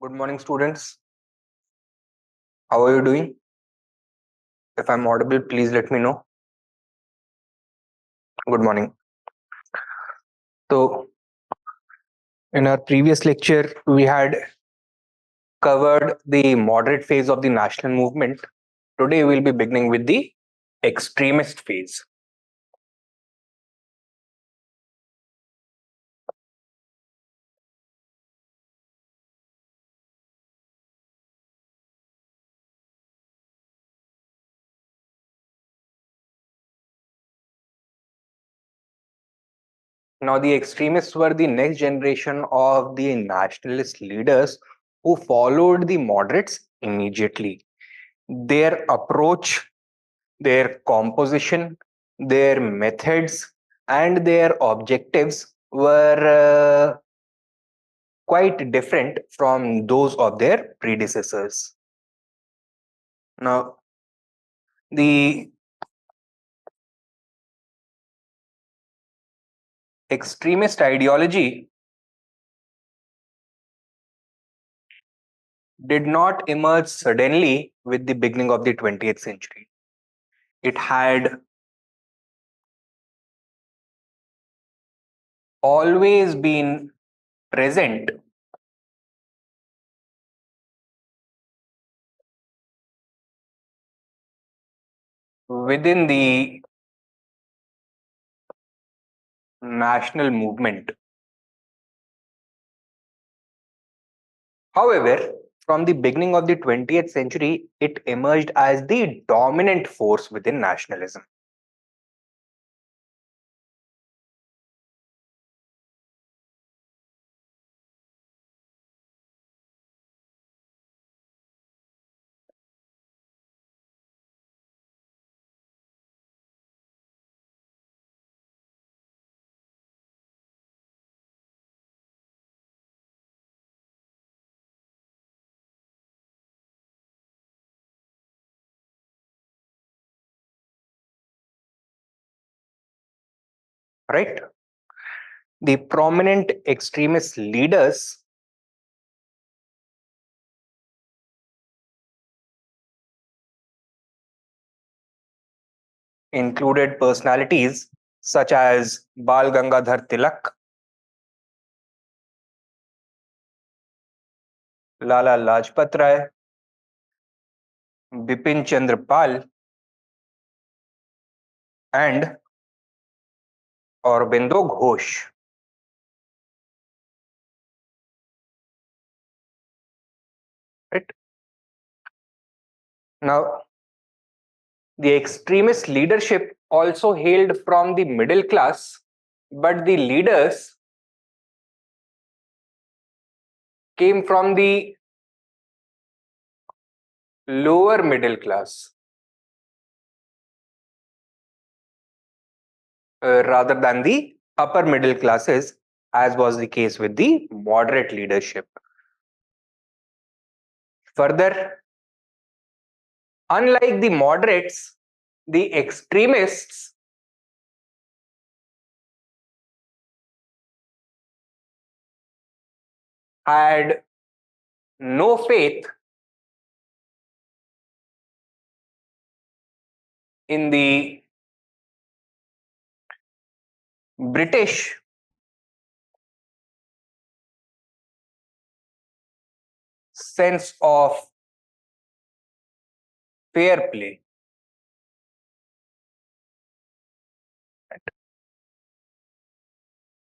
Good morning, students. How are you doing? If I'm audible, please let me know. Good morning. So, in our previous lecture, we had covered the moderate phase of the national movement. Today, we'll be beginning with the extremist phase. Now, the extremists were the next generation of the nationalist leaders who followed the moderates immediately. Their approach, their composition, their methods, and their objectives were quite different from those of their predecessors. Now, the extremist ideology did not emerge suddenly with the beginning of the 20th century. It had always been present within the national movement. However, from the beginning of the 20th century, it emerged as the dominant force within nationalism. Right? The prominent extremist leaders included personalities such as Bal Gangadhar Tilak, Lala Lajpat Rai, Bipin Chandra Pal, and Aurobindo Ghosh. Right? Now, the extremist leadership also hailed from the middle class, but the leaders came from the lower middle class rather than the upper middle classes, as was the case with the moderate leadership. Further, unlike the moderates, the extremists had no faith in the British sense of fair play.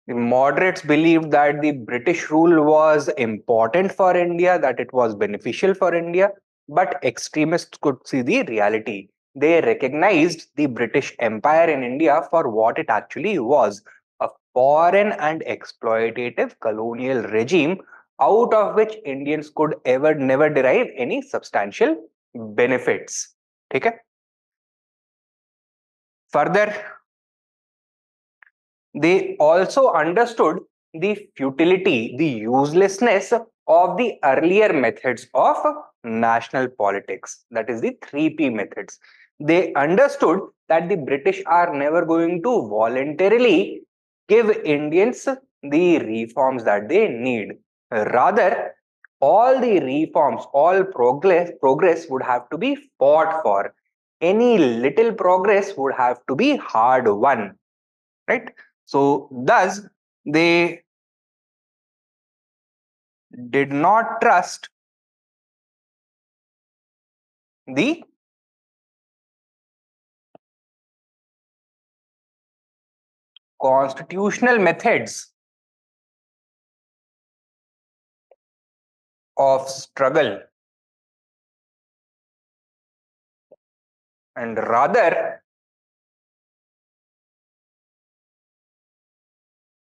The moderates believed that the British rule was important for India, that it was beneficial for India, but extremists could see the reality. They recognized the British Empire in India for what it actually was, a foreign and exploitative colonial regime out of which Indians could ever never derive any substantial benefits. Okay? Further, they also understood the futility, the uselessness of the earlier methods of national politics, that is the 3P methods. They understood that the British are never going to voluntarily give Indians the reforms that they need. Rather, all the reforms, all progress would have to be fought for. Any little progress would have to be hard won, right? So thus they did not trust the constitutional methods of struggle, and rather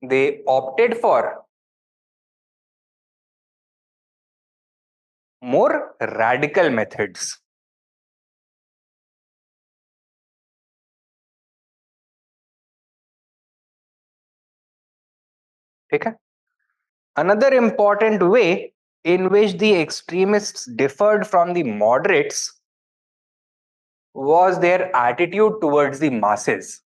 they opted for more radical methods. Okay? Another important way in which the extremists differed from the moderates was their attitude towards the masses,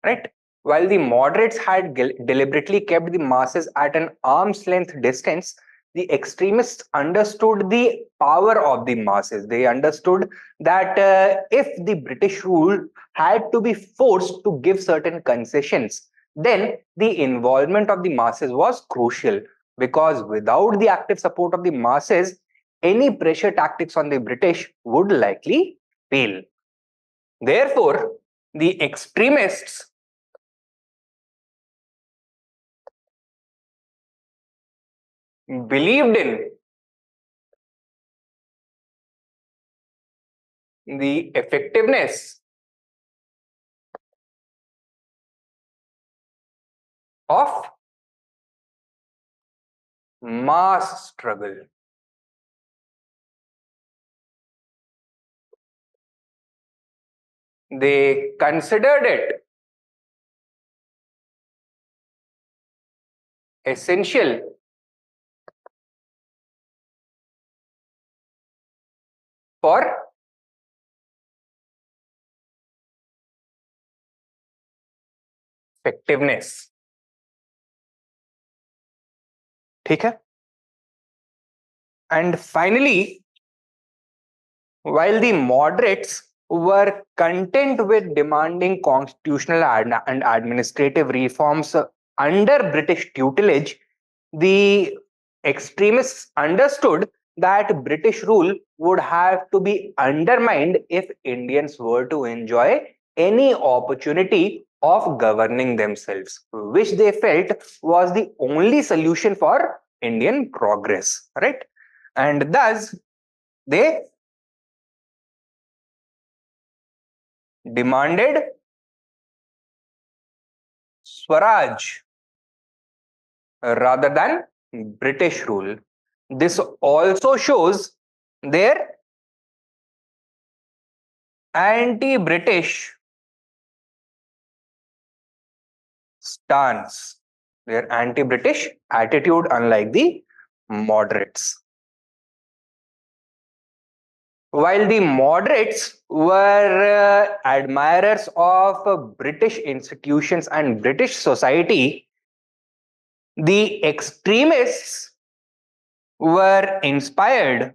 right? While the moderates had deliberately kept the masses at an arm's length distance, the extremists understood the power of the masses. They understood that if the British rule had to be forced to give certain concessions, then the involvement of the masses was crucial, because without the active support of the masses, any pressure tactics on the British would likely fail. Therefore, the extremists believed in the effectiveness of mass struggle. They considered it essential for effectiveness. ठीक है? And finally, while the moderates were content with demanding constitutional and administrative reforms under British tutelage, the extremists understood that British rule would have to be undermined if Indians were to enjoy any opportunity of governing themselves, which they felt was the only solution for Indian progress, right? And thus, they demanded Swaraj rather than British rule. This also shows their anti British stance, their anti British attitude, unlike the moderates. While the moderates were admirers of British institutions and British society, the extremists were inspired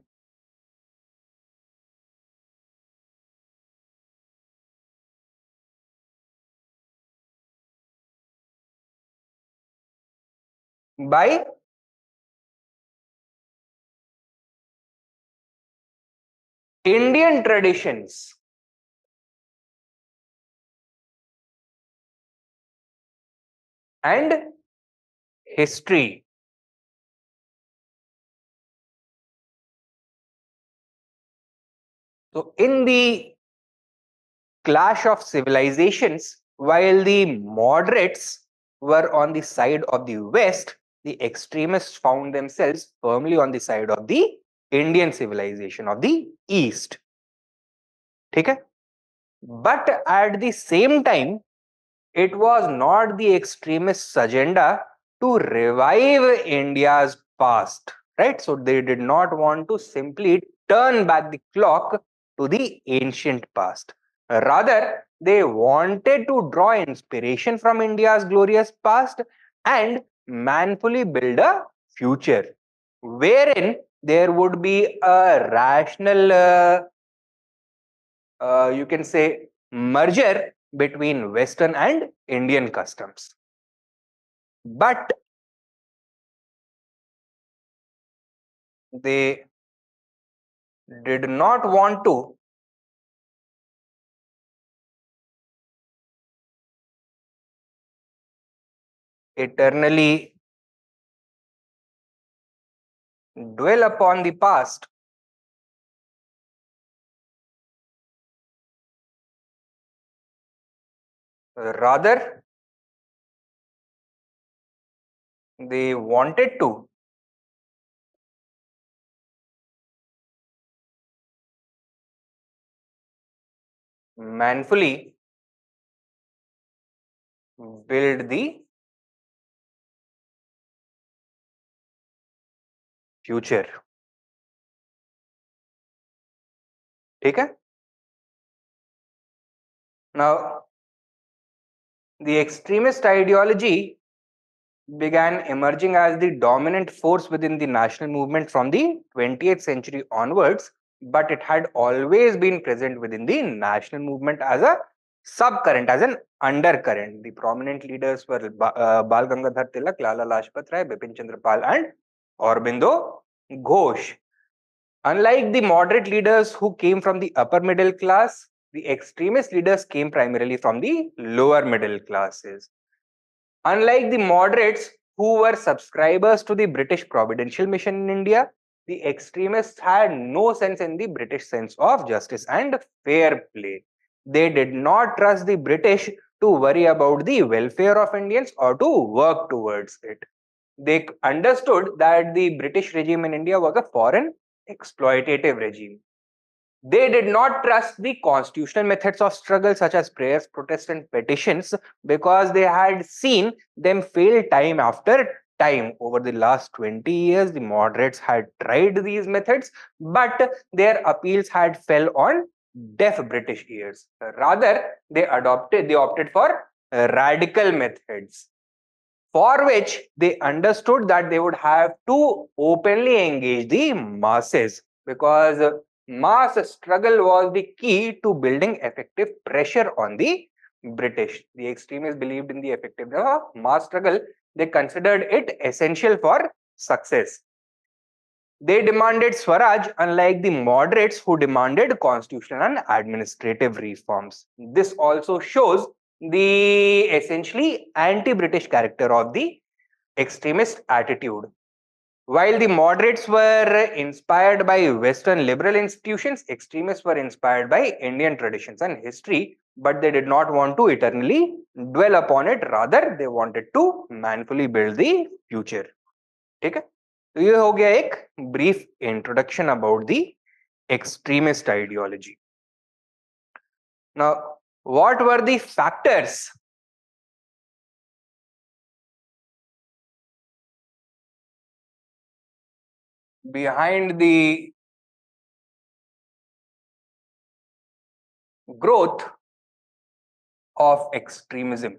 by Indian traditions and history. So, in the clash of civilizations, while the moderates were on the side of the West, the extremists found themselves firmly on the side of the Indian civilization of the East. Okay? But at the same time, it was not the extremists' agenda to revive India's past, right? So they did not want to simply turn back the clock to the ancient past. Rather, they wanted to draw inspiration from India's glorious past and manfully build a future. wherein there would be a rational, you can say, merger between Western and Indian customs. But they did not want to eternally dwell upon the past. Rather, they wanted to manfully build the future. ठीक है? Now, the extremist ideology began emerging as the dominant force within the national movement from the 20th century onwards, but it had always been present within the national movement as a subcurrent, as an undercurrent. The prominent leaders were Bal Gangadhar Tilak, Lala Lajpat Rai, Bipin Chandra Pal, and Aurobindo Ghosh. Unlike the moderate leaders who came from the upper middle class, the extremist leaders came primarily from the lower middle classes. Unlike the moderates who were subscribers to the British Providential Mission in India, the extremists had no sense in the British sense of justice and fair play. They did not trust the British to worry about the welfare of Indians or to work towards it. They understood that the British regime in India was a foreign exploitative regime. They did not trust the constitutional methods of struggle, such as prayers, protests, and petitions, because they had seen them fail time after time. Over the last 20 years, the moderates had tried these methods, but their appeals had fell on deaf British ears. Rather, they opted for radical methods, for which they understood that they would have to openly engage the masses, because mass struggle was the key to building effective pressure on the British. The extremists believed in the effectiveness of mass struggle. They considered it essential for success. They demanded Swaraj, unlike the moderates who demanded constitutional and administrative reforms. This also shows the essentially anti-British character of the extremist attitude. While the moderates were inspired by Western liberal institutions, extremists were inspired by Indian traditions and history, but they did not want to eternally dwell upon it. Rather, they wanted to manfully build the future. ठीक है? तो ये हो गया एक brief introduction about the extremist ideology. Now, what were the factors behind the growth of extremism?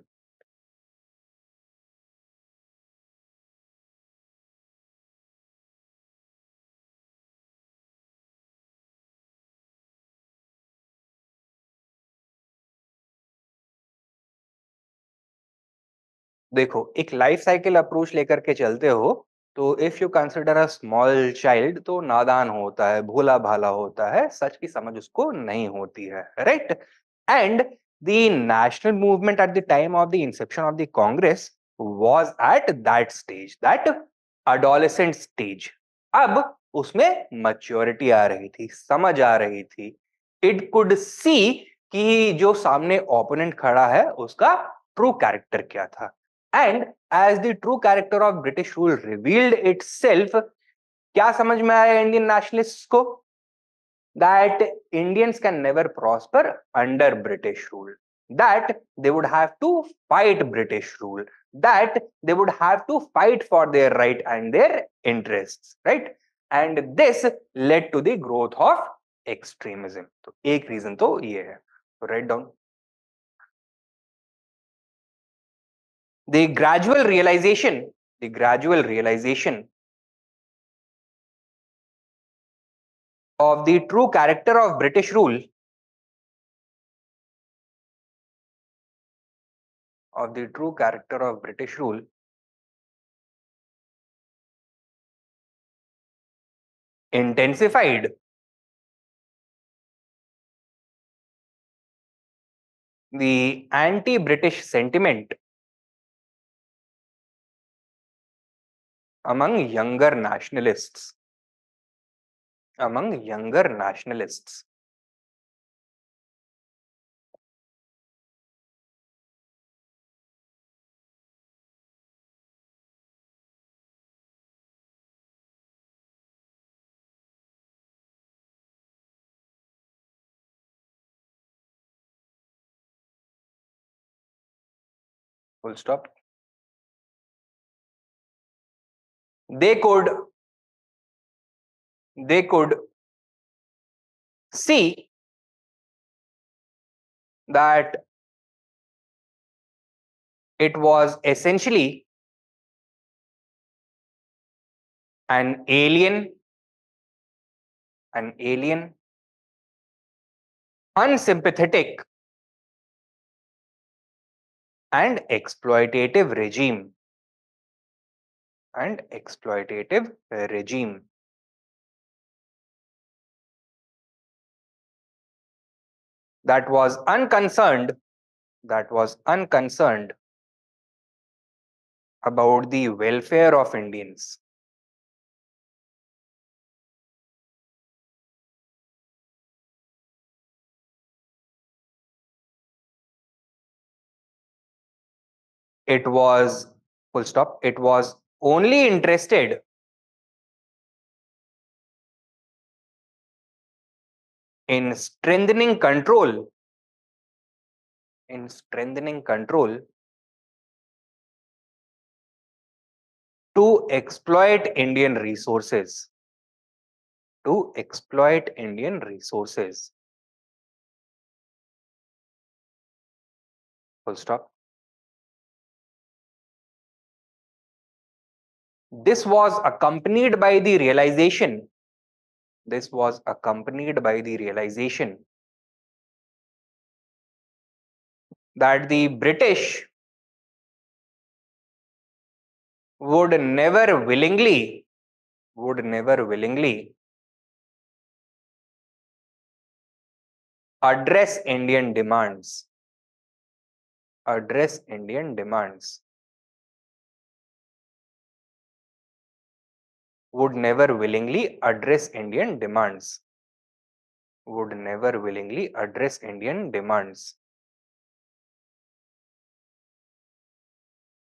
देखो, एक life cycle approach लेकर के चलते हो, तो if you consider a small child, तो नादान होता है, भोला भाला होता है, सच की समझ उसको नहीं होती है, right? And the national movement at the time of the Inception of the Congress was at that stage, that adolescent stage. अब उसमें मैच्योरिटी आ रही थी, समझ आ रही थी. इट कुड सी कि जो सामने ओपोनेंट खड़ा है उसका ट्रू कैरेक्टर क्या था. And as the true character of British rule revealed itself, क्या समझ में आया इंडियन नेशनलिस्ट्स को? That Indians can never prosper under British rule. That they would have to fight British rule. That they would have to fight for their right and their interests, right? And this led to the growth of extremism. तो एक reason तो ये है. So write down. The gradual realization of the true character of British rule, intensified the anti-British sentiment among younger nationalists. Full stop. They could see that it was essentially an alien, unsympathetic, and exploitative regime. That was unconcerned about the welfare of Indians. It was, full stop, it was only interested in strengthening control to exploit Indian resources. Full stop. This was accompanied by the realization that the British would never willingly address Indian demands. Would never willingly address Indian demands.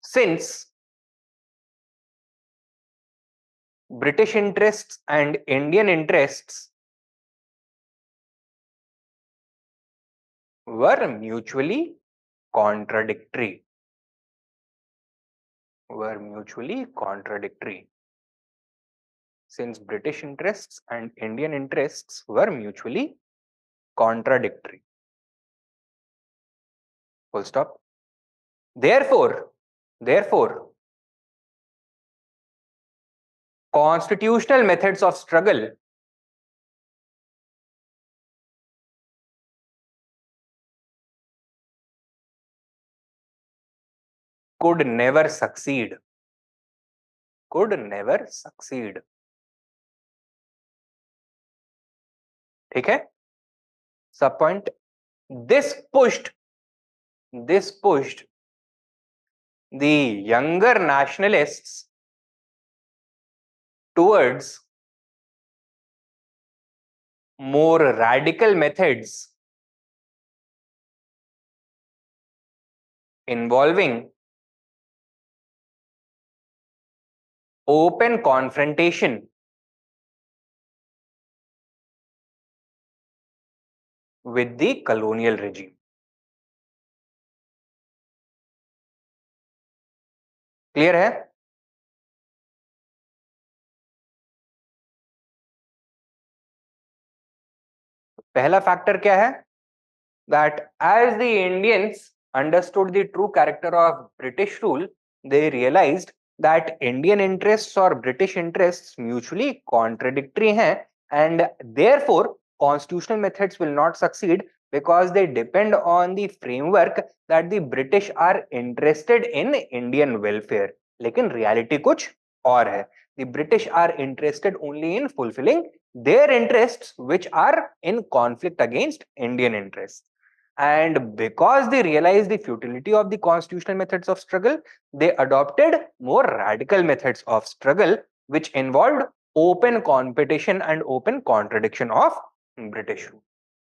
Since British interests and Indian interests were mutually contradictory. Since British interests and Indian interests were mutually contradictory. Full stop. Therefore, constitutional methods of struggle could never succeed. ठीक है? Sub point. This pushed the younger nationalists towards more radical methods involving open confrontation with the colonial regime. Clear है? पहला factor क्या है? That as the Indians understood the true character of British rule, they realized that Indian interests और British interests mutually contradictory हैं, And therefore, constitutional methods will not succeed because they depend on the framework that the British are interested in Indian welfare. लेकिन reality कुछ और है. The British are interested only in fulfilling their interests, which are in conflict against Indian interests. And because they realized the futility of the constitutional methods of struggle, they adopted more radical methods of struggle, which involved open competition and open contradiction of British rule.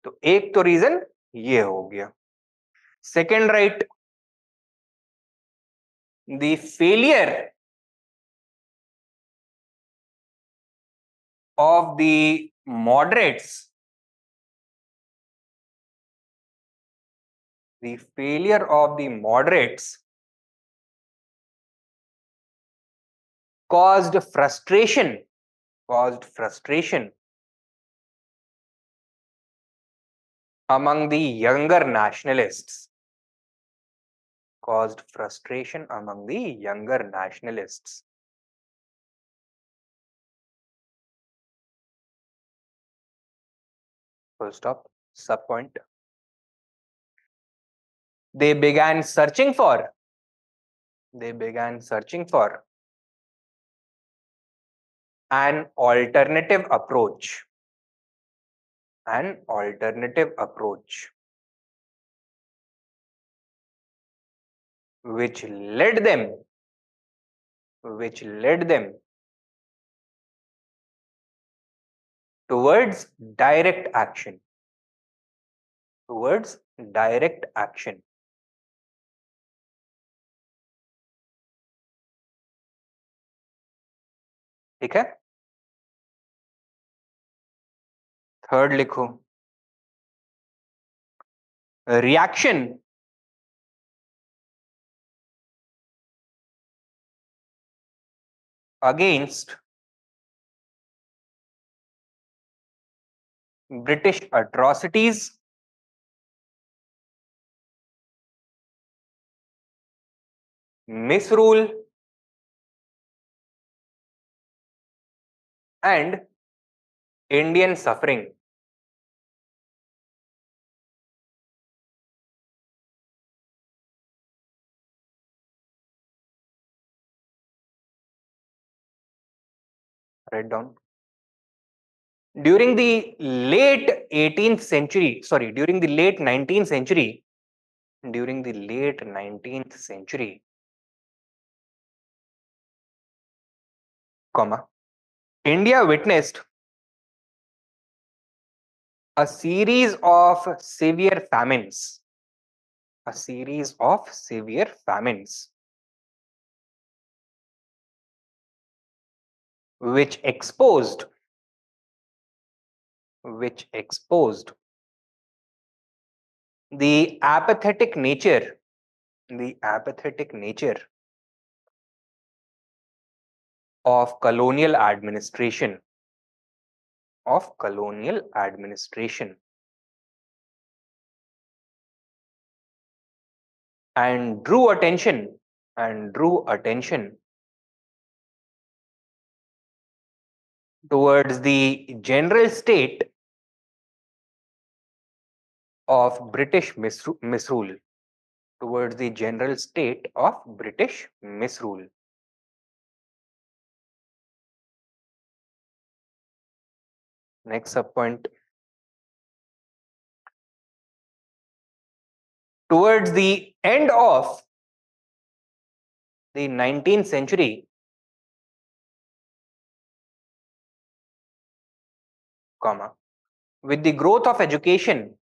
तो एक तो reason ये हो गया. Second right, the failure of the moderates, the failure of the moderates caused frustration among the younger nationalists. Caused frustration among the younger nationalists. Full stop. Sub point. They began searching for an alternative approach. Which led them towards direct action. ठीक है. Third लिखो, reaction against British atrocities, misrule, and Indian suffering. Write down. During the late 18th century, during the late 19th century, India witnessed a series of severe famines. Which exposed the apathetic nature of colonial administration and drew attention towards the general state of British misrule. Next sub point. Towards the end of the 19th century, with the growth of education,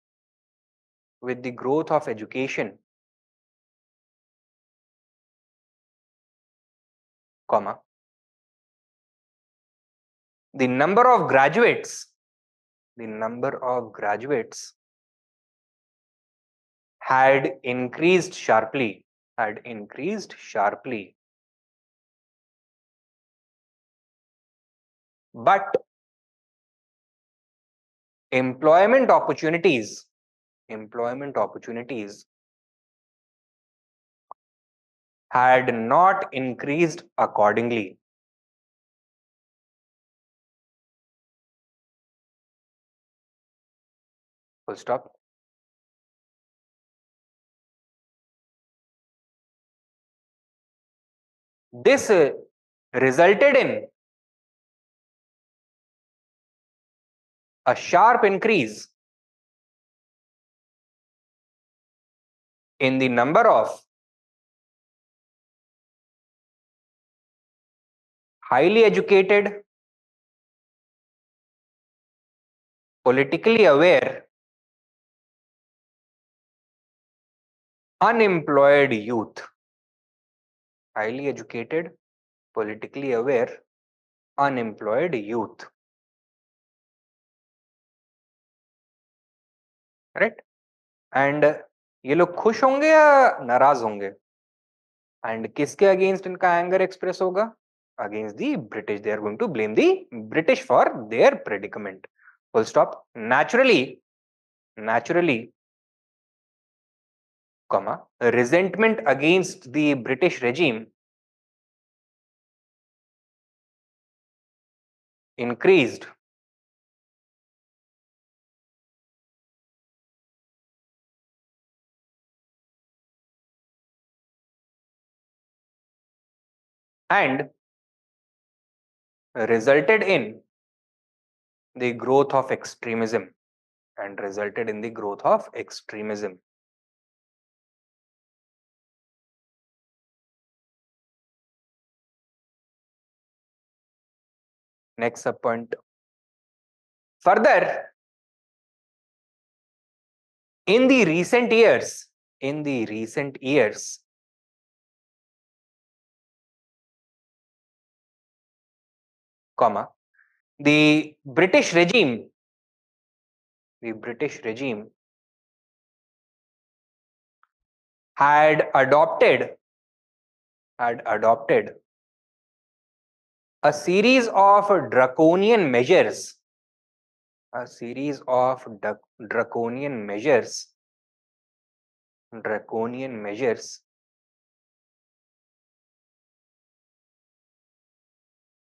the number of graduates had increased sharply. But employment opportunities had not increased accordingly. Full stop. This resulted in a sharp increase in the number of highly educated, politically aware, unemployed youth. Highly educated, politically aware, unemployed youth. Right? And ये लोग खुश होंगे या नाराज होंगे? And किसके against इनका anger express होगा? Against the British. They are going to blame the British for their predicament. Full stop. Naturally, comma, resentment against the British regime increased and resulted in the growth of extremism. Next sub point. Further, in the recent years, comma, the British regime had adopted a series of draconian measures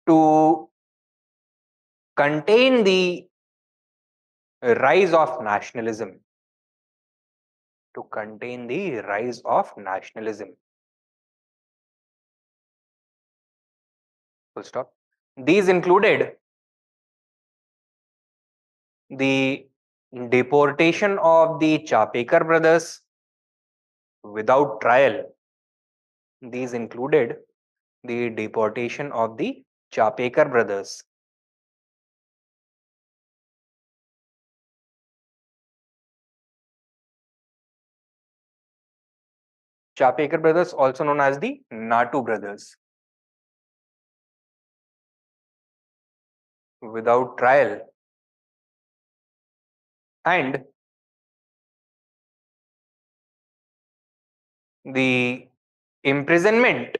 to contain the rise of nationalism. Full stop. These included the deportation of the Chapekar brothers without trial. Chapekar brothers, also known as the Natu brothers, without trial, and the imprisonment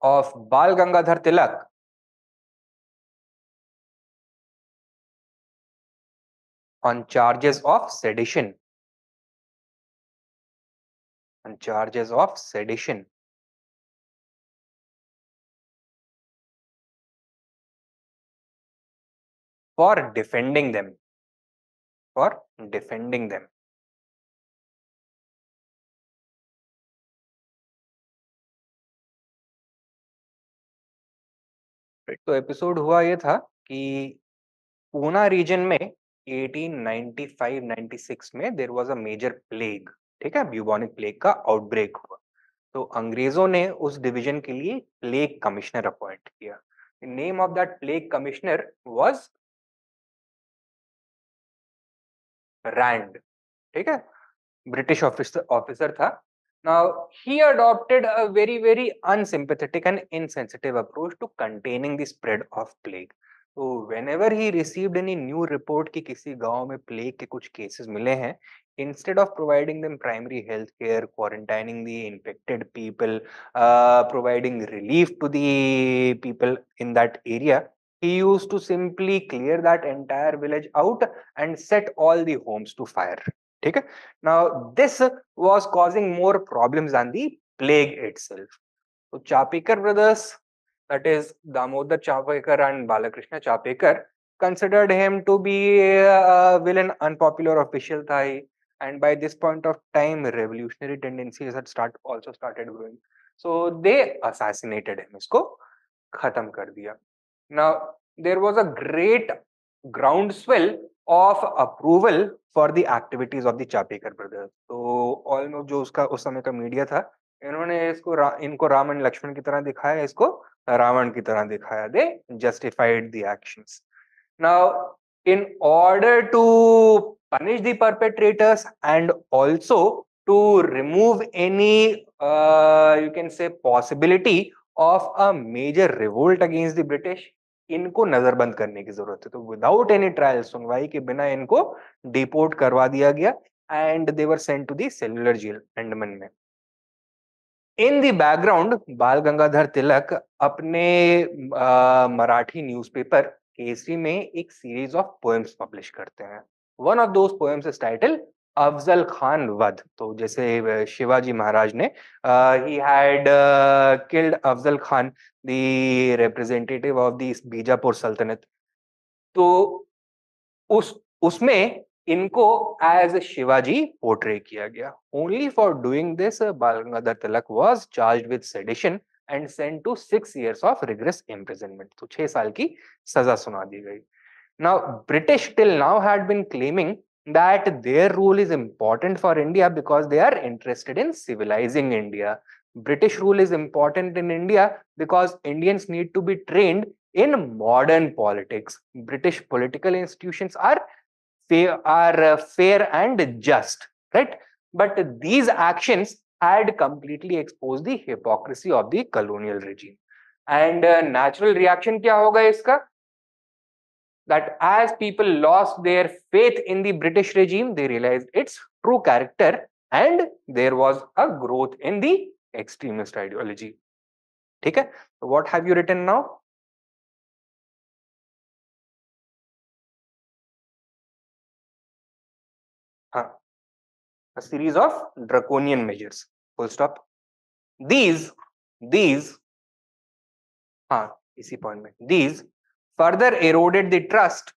of Bal Gangadhar Tilak on charges of sedition. For defending them. तो episode हुआ ये था कि Poona region में 1895-96 में there was a major plague, ठीक है, bubonic plague का आउटब्रेक हुआ। तो अंग्रेजों ने उस डिवीजन के लिए प्लेग कमिश्नर अपॉइंट किया। The name of that plague commissioner was Rand, ठीक है, ब्रिटिश ऑफिसर था। Now, he adopted a very unsympathetic and insensitive approach to containing the spread of plague. So, whenever he received any new report कि किसी गांव में plague के कुछ cases मिले हैं, instead of providing them primary health care, quarantining the infected people, providing relief to the people in that area, he used to simply clear that entire village out and set all the homes to fire. ठीक है? Now, this was causing more problems than the plague itself. So, Chapekar brothers, that is Damodar Chapekar and Balakrishna Chapekar, considered him to be a villain, unpopular official था he. And by this point of time, revolutionary tendencies had also started growing. So they assassinated him. इसको खत्म कर दिया. Now there was a great groundswell of approval for the activities of the Chapekar brothers. तो almost जो उसका उस समय का मीडिया था, इन्होंने इनको राम एंड लक्ष्मण की तरह दिखाया, इसको रावण की तरह दिखाया. They justified the actions. Now, in order to punish the perpetrators and also to remove any, you can say, possibility of a major revolt against the British, इनको नजरबंद करने की जरूरत है. तो विदाउट एनी ट्रायल, सुनवाई के बिना इनको डिपोर्ट करवा दिया गया and they were sent to the cellular jail Andaman में. इन द बैकग्राउंड बाल गंगाधर तिलक अपने मराठी न्यूज़पेपर केसरी में एक सीरीज ऑफ पोएम्स पब्लिश करते हैं. One of those poems is title Afzal Khan वध. तो जैसे शिवाजी महाराज ने he had killed Afzal Khan, the representative of the Bijapur सल्तनत. तो उसमें इनको एज शिवाजी पोर्ट्रे किया गया. Only for doing this Bal Gangadhar Tilak was charged with sedition and sent to 6 years of rigorous imprisonment. तो 6 साल की सजा सुना दी गई. Now, British till now had been claiming that their rule is important for India because they are interested in civilizing India. British rule is important in India because Indians need to be trained in modern politics. British political institutions are fair and just, right? But these actions had completely exposed the hypocrisy of the colonial regime. And natural reaction क्या होगा इसका? That as people lost their faith in the British regime, they realized its true character and there was a growth in the extremist ideology. ठीक है? So what have you written now? A series of draconian measures. Full stop. These, इसी point में, these further eroded the trust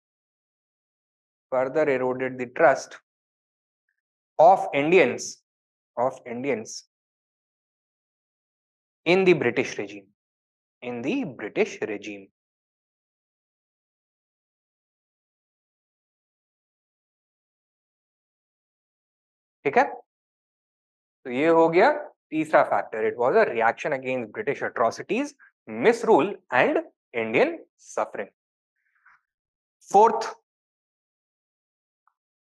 of Indians in the British regime. ठीक है? तो ये हो गया तीसरा factor. It was a reaction against British atrocities, मिसरूल and Indian suffering. Fourth,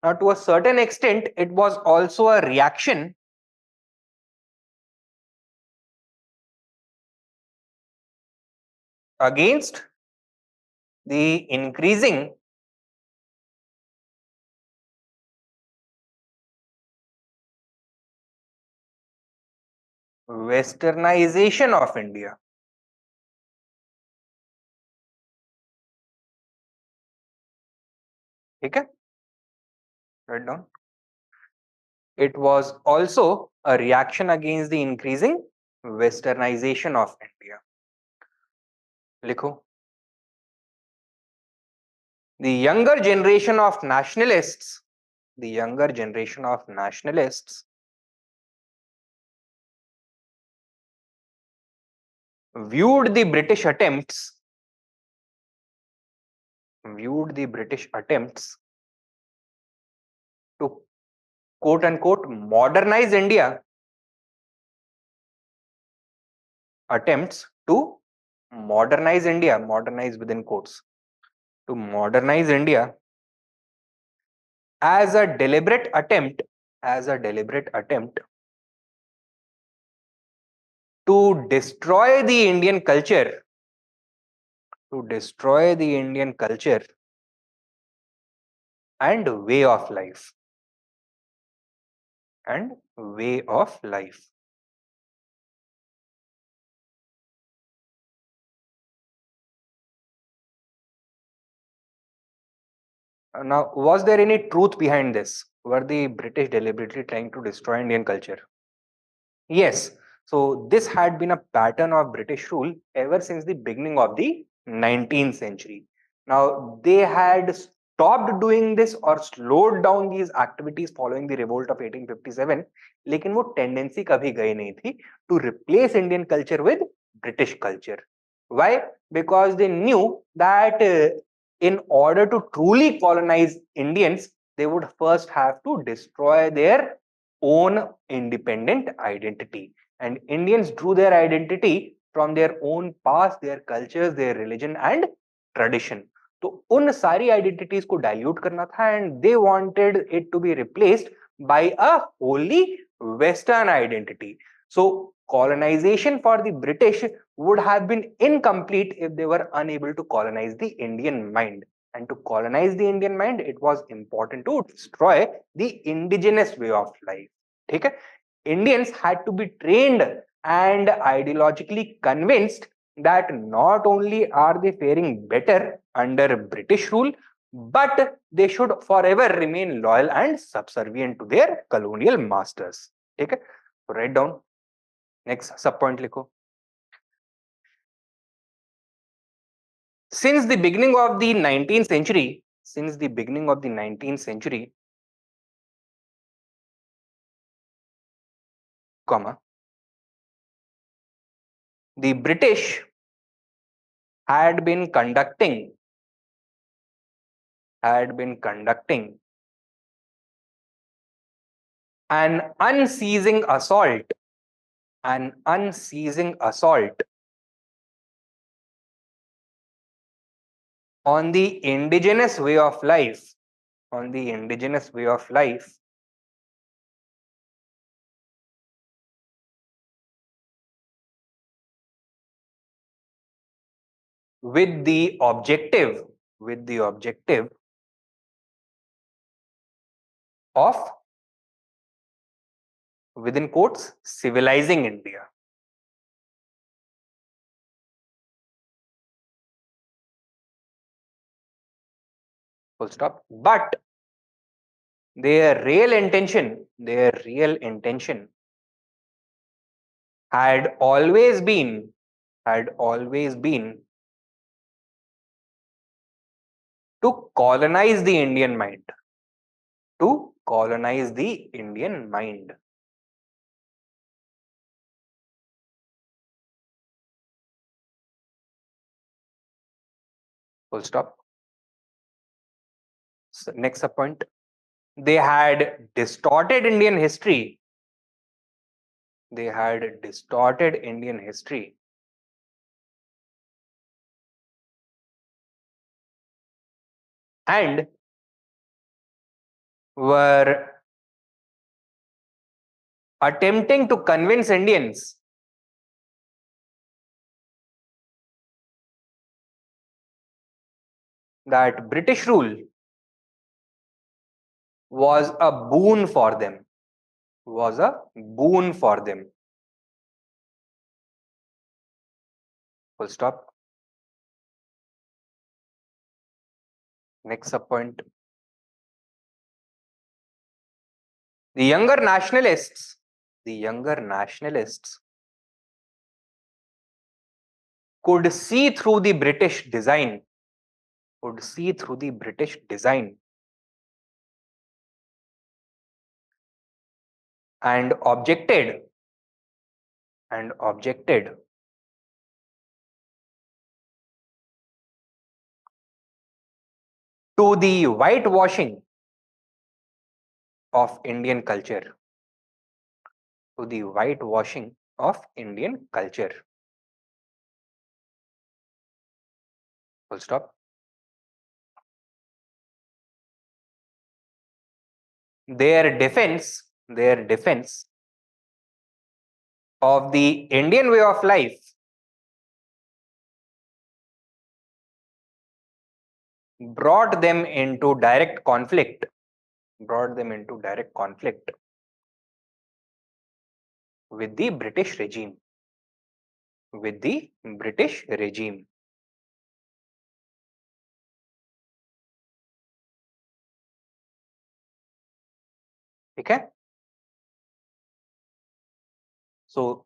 now to a certain extent, it was also a reaction against the increasing westernization of India. ठीक है? Write down. It was also a reaction against the increasing westernization of India. लिखो. The younger generation of nationalists viewed the British attempts to quote unquote modernize India, modernize within quotes, to modernize India as a deliberate attempt to destroy the Indian culture, and way of life. Now, was there any truth behind this? Were the British deliberately trying to destroy Indian culture? Yes. So this had been a pattern of British rule ever since the beginning of the 19th century. Now, they had stopped doing this or slowed down these activities following the revolt of 1857, लेकिन वो tendency कभी गई नहीं थी to replace Indian culture with British culture. Why? Because they knew that in order to truly colonize Indians, they would first have to destroy their own independent identity. And Indians drew their identity from their own past, their cultures, their religion, and tradition. तो उन सारी identities को dilute करना था and they wanted it to be replaced by a holy western identity. So colonization for the British would have been incomplete if they were unable to colonize the Indian mind. And to colonize the Indian mind, it was important to destroy the indigenous way of life. ठीक है? Indians had to be trained and ideologically convinced that not only are they faring better under British rule, but they should forever remain loyal and subservient to their colonial masters. ठीक है? So write down. Next sub point लिखो. Since the beginning of the 19th century, comma, the British had been conducting an unceasing assault on the indigenous way of life, with the objective of, within quotes, civilizing India. Full stop. But their real intention had always been to colonize the Indian mind. Full stop. So next point. They had distorted Indian history. And were attempting to convince Indians that British rule was a boon for them. Full stop. Next sub point. The younger nationalists could see through the British design and objected to the whitewashing of Indian culture. Full stop. Their defense of the Indian way of life brought them into direct conflict with the British regime. ठीक है? So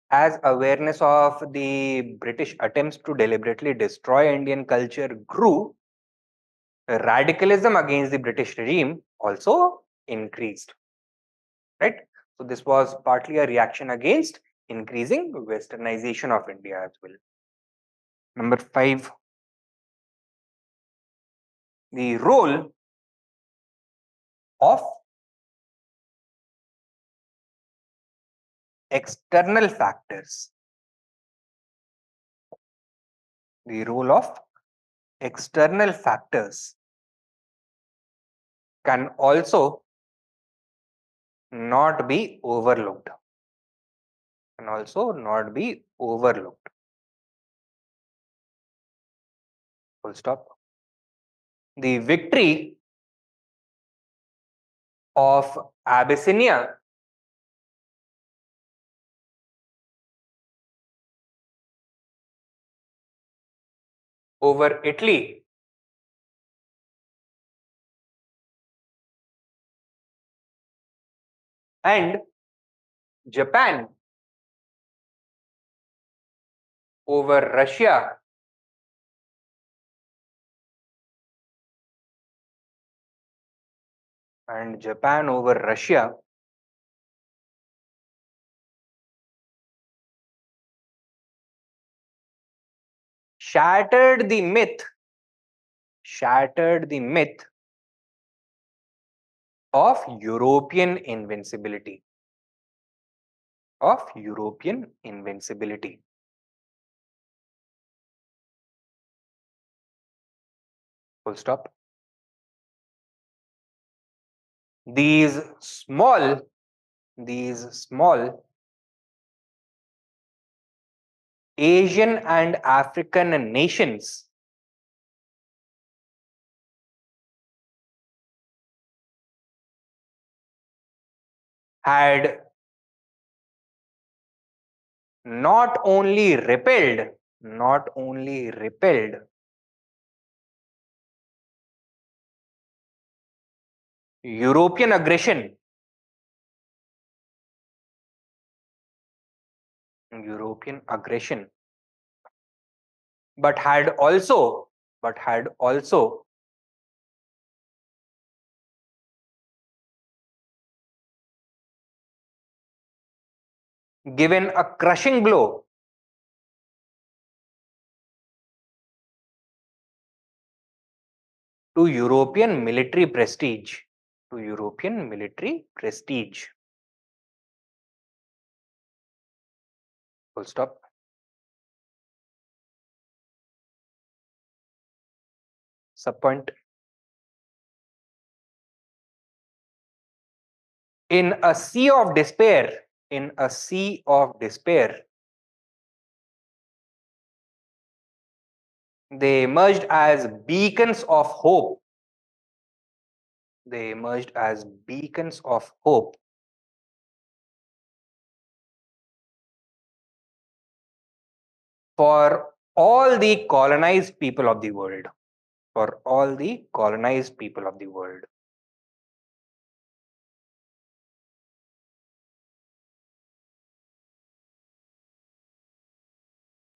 As awareness of the British attempts to deliberately destroy Indian culture grew, radicalism against the British regime also increased. Right? So this was partly a reaction against increasing westernization of India as well. Number 5, the role of external factors. The role of external factors can also not be overlooked. Can also not be overlooked. Full stop. The victory of Abyssinia over Italy and Japan over Russia shattered the myth of European invincibility. Full stop. These small Asian and African nations had not only repelled European aggression, but had also given a crushing blow to European military prestige. Full stop. Subpoint. In a sea of despair, they emerged as beacons of hope. For all the colonized people of the world.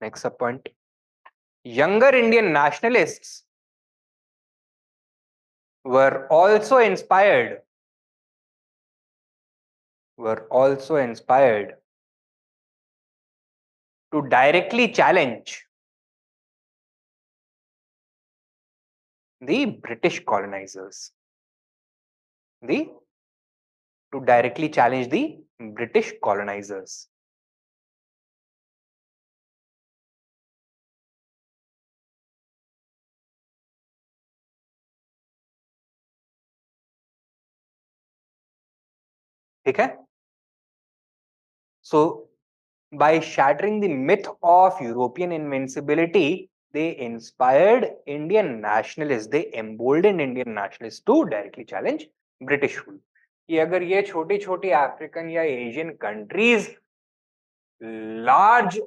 Next subpoint. Younger Indian nationalists were also inspired to directly challenge the British colonizers. ठीक है? So, by shattering the myth of European invincibility, they inspired Indian nationalists, they emboldened Indian nationalists to directly challenge British rule. कि अगर ये छोटी छोटी African या Asian countries large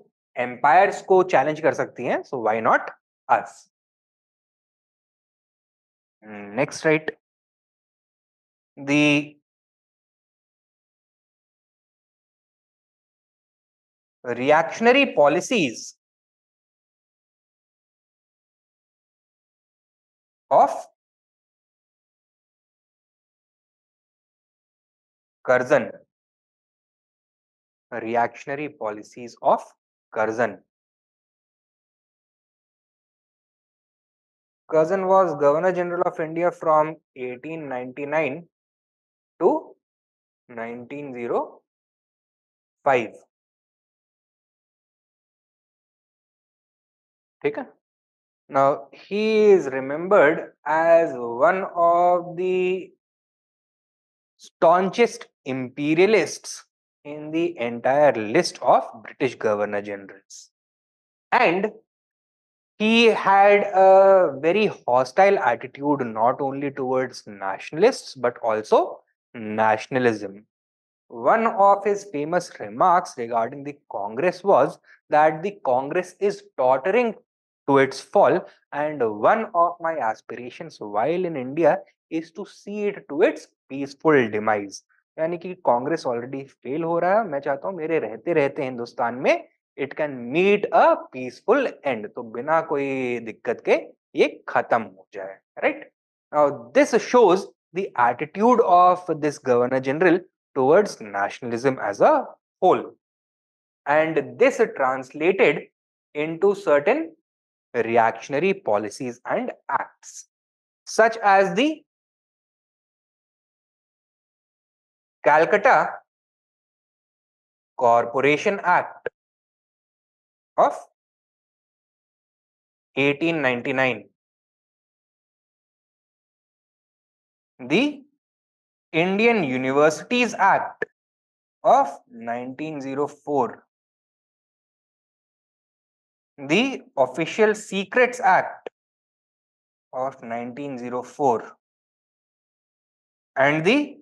empires को challenge कर सकती हैं, so why not us. Next, right, the, reactionary policies of Curzon. Reactionary policies of Curzon. Curzon was Governor General of India from 1899 to 1905. ठीक है? Now he is remembered as one of the staunchest imperialists in the entire list of British Governor Generals. And he had a very hostile attitude not only towards nationalists but also nationalism. One of his famous remarks regarding the Congress was that the Congress is tottering to its fall, and one of my aspirations while in India is to see it to its peaceful demise. यानी कि Congress already fail हो रहा है, मैं चाहता हूं मेरे रहते रहते हिंदुस्तान में it can meet a peaceful end, तो बिना कोई दिक्कत के ये खत्म हो जाए, right? Now this shows the attitude of this governor general towards nationalism as a whole, and this translated into certain reactionary policies and acts such as the Calcutta Corporation Act of 1899, the Indian Universities Act of 1904, the Official Secrets Act of 1904, and the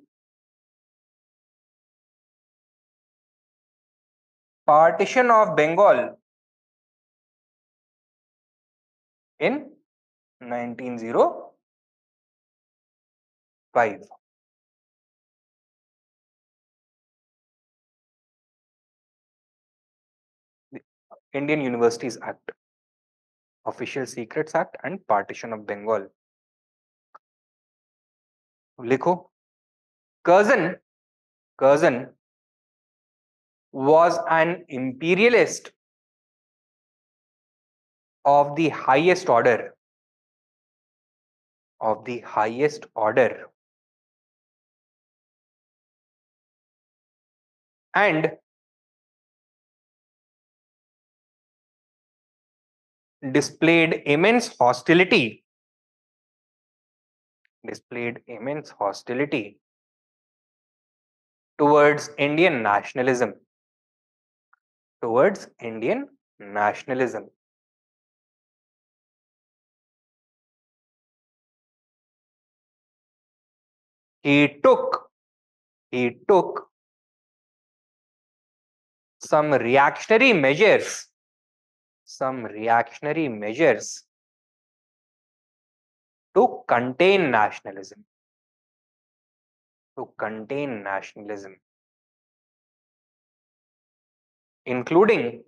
Partition of Bengal in 1905. The Indian Universities Act, Official Secrets Act, and Partition of Bengal. लिखो, Curzon was an imperialist of the highest order, and displayed immense hostility towards Indian nationalism. He took some reactionary measures to contain nationalism, including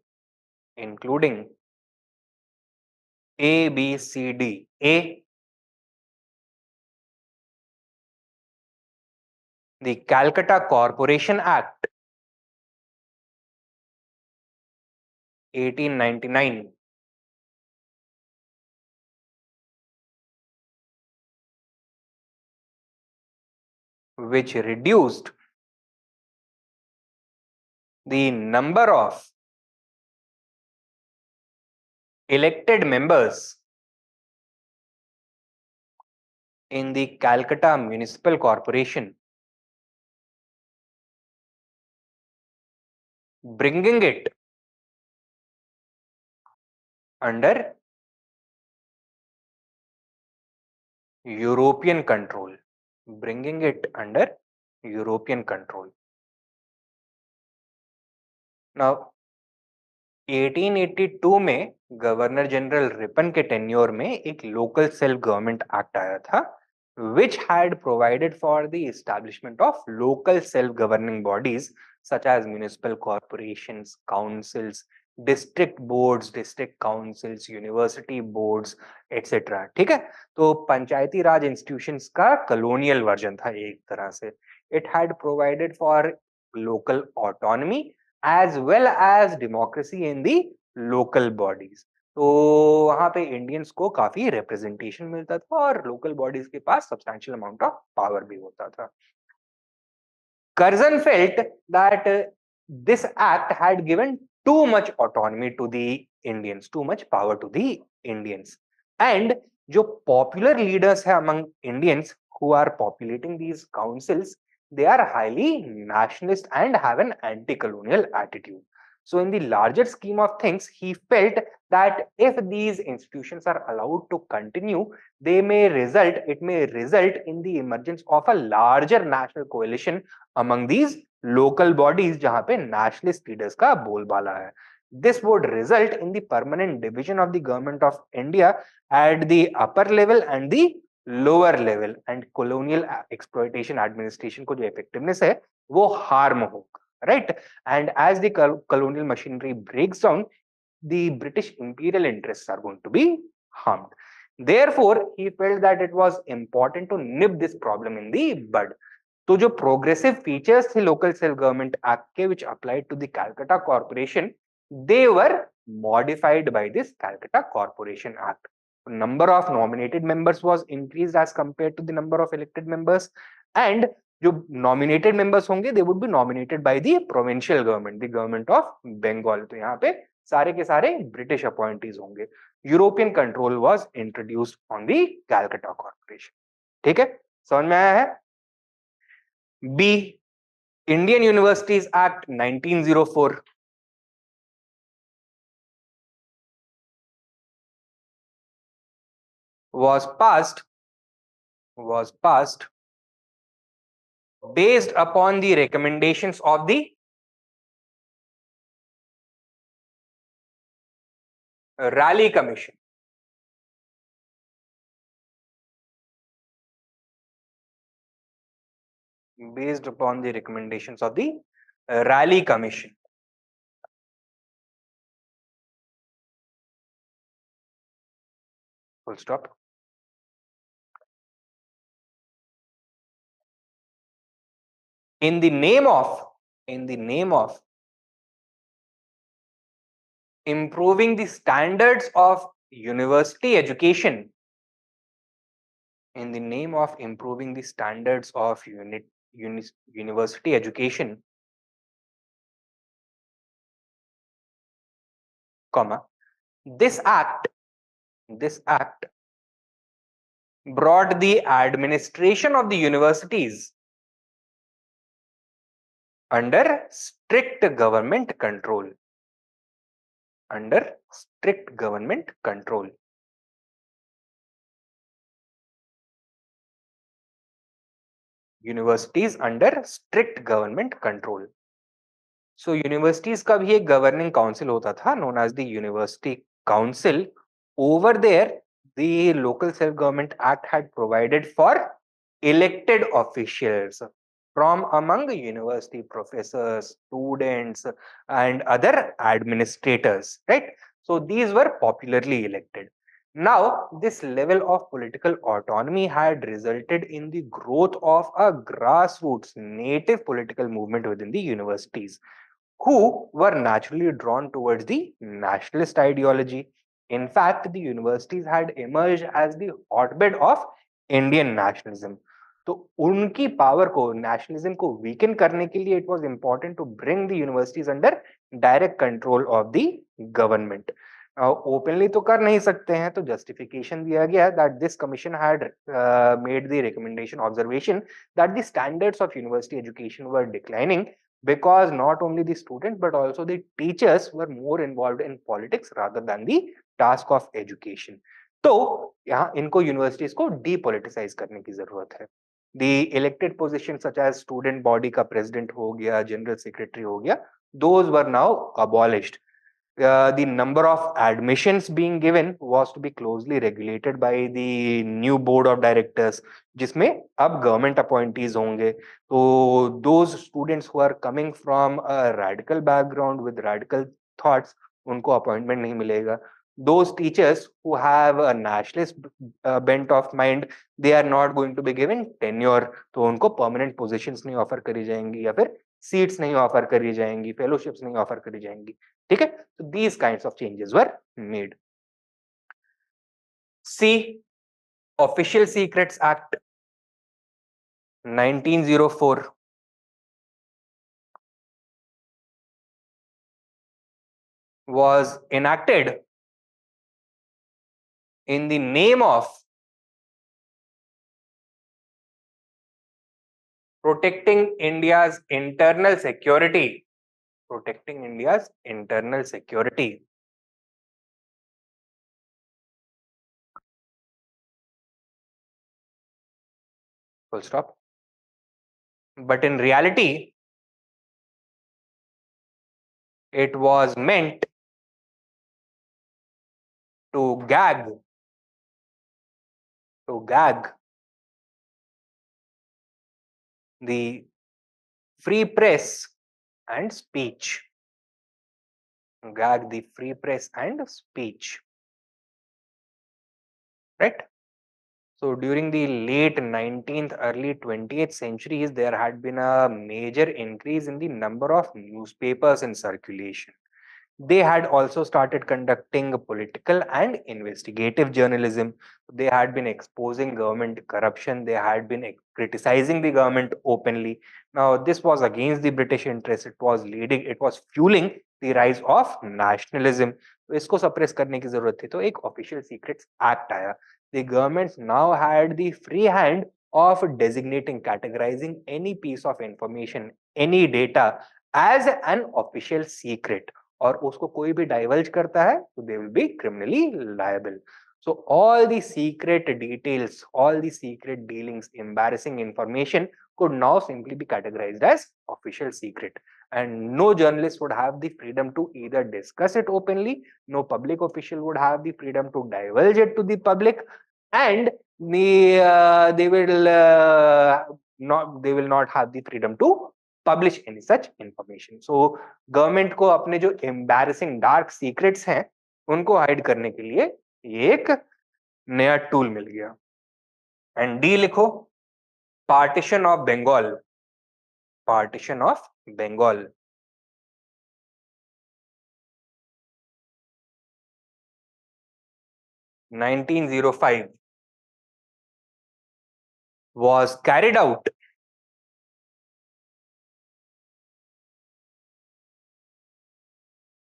A, B, C, D. A, the Calcutta Corporation Act 1899, which reduced the number of elected members in the Calcutta Municipal Corporation, bringing it under European control. Now 1882 में governor general Ripon के tenure में एक local self government act आया था, which had provided for the establishment of local self-governing bodies such as municipal corporations, councils, district boards, district councils, university boards, etc. ठीक है, तो Panchayati Raj institutions का colonial version था एक तरह से. It had provided for local autonomy as well as democracy in the local bodies. तो वहां पे इंडियंस को काफी रिप्रेजेंटेशन मिलता था और लोकल बॉडीज के पास सब्सटैंशियल अमाउंट ऑफ पावर भी होता था. Curzon felt that this act had given too much autonomy to the Indians, too much power to the Indians. And जो popular leaders है among Indians who are populating these councils, they are highly nationalist and have an anti-colonial attitude. So in the larger scheme of things, he felt that if these institutions are allowed to continue, it may result in the emergence of a larger national coalition among these local bodies जहां पे nationalist leaders का बोलबाला है. This would result in the permanent division of the government of India at the upper level and the lower level, and colonial exploitation administration को जो effectiveness है वो harm होगा, right? And as the colonial machinery breaks down, the British imperial interests are going to be harmed. Therefore, he felt that it was important to nip this problem in the bud. तो जो progressive features थे local self government act के which applied to the Calcutta corporation, they were modified by this Calcutta corporation act. Number of nominated members was increased as compare to the number of elected members, and जो nominated members होंगे they would be nominated by the provincial government, the government of Bengal. तो यहाँ पे सारे के सारे British appointees होंगे. European control was introduced on the Calcutta corporation. ठीक है, समझ में आया है? B. Indian Universities Act 1904 was passed based upon the recommendations of the Raleigh Commission. Based upon the recommendations of the Raleigh Commission. Full stop. In the name of improving the standards of university education, in the name of improving the standards of university education, comma, this act brought the administration of the universities under strict government control. Universities under strict government control. So universities का भी एक governing council होता था known as the University Council. Over there, the Local Self-Government Act had provided for elected officials from among university professors, students, and other administrators, right? So these were popularly elected. Now, this level of political autonomy had resulted in the growth of a grassroots native political movement within the universities, who were naturally drawn towards the nationalist ideology. In fact, the universities had emerged as the hotbed of Indian nationalism. तो उनकी power को, nationalism को weaken करने के लिए it was important to bring the universities under direct control of the government. Openly तो कर नहीं सकते हैं, तो जस्टिफिकेशन दिया गया that this commission had made the recommendation observation that the standards of university education were declining because not only the students but also the teachers were more involved in politics rather than the task of education. तो यहाँ इनको universities को depoliticise करने की जरूरत है. The elected positions such as student body का president हो गया, general secretary हो गया, those were now abolished. the number of admissions being given was to be closely regulated by the new board of directors, जिसमें अब government appointees होंगे. So those students who are coming from a radical background with radical thoughts, उनको appointment नहीं मिलेगा. Those teachers who have a nationalist bent of mind, they are not going to be given tenure. तो उनको permanent positions नहीं offer करी जाएंगी या फिर seats नहीं offer करी जाएंगी, fellowships नहीं offer करी जाएंगी. ठीक है. So these kinds of changes were made. C. Official Secrets Act 1904 was enacted in the name of protecting India's internal security. Protecting India's internal security. Full stop. But in reality, it was meant to gag the free press and speech. Gag the free press and speech. Right? So during the late 19th, early 20th centuries, there had been a major increase in the number of newspapers in circulation. They had also started conducting political and investigative journalism. They had been exposing government corruption. They had been criticizing the government openly. Now, this was against the British interest. It was fueling the rise of nationalism. तो इसको suppress करने की जरूरत थी, तो एक Official Secrets Act आया. The governments now had the free hand of designating, categorizing any piece of information, any data as an official secret. और उसको कोई भी divulge करता है तो they will be criminally liable. So all the secret details, all the secret dealings, embarrassing information could now simply be categorized as official secret, and no journalist would have the freedom to either discuss it openly, no public official would have the freedom to divulge it to the public, and they will not have the freedom to publish any such information. So government को अपने जो embarrassing dark secrets हैं उनको hide करने के लिए ये एक नया टूल मिल गया. एंड डी लिखो, partition of Bengal. Partition of Bengal 1905 was carried out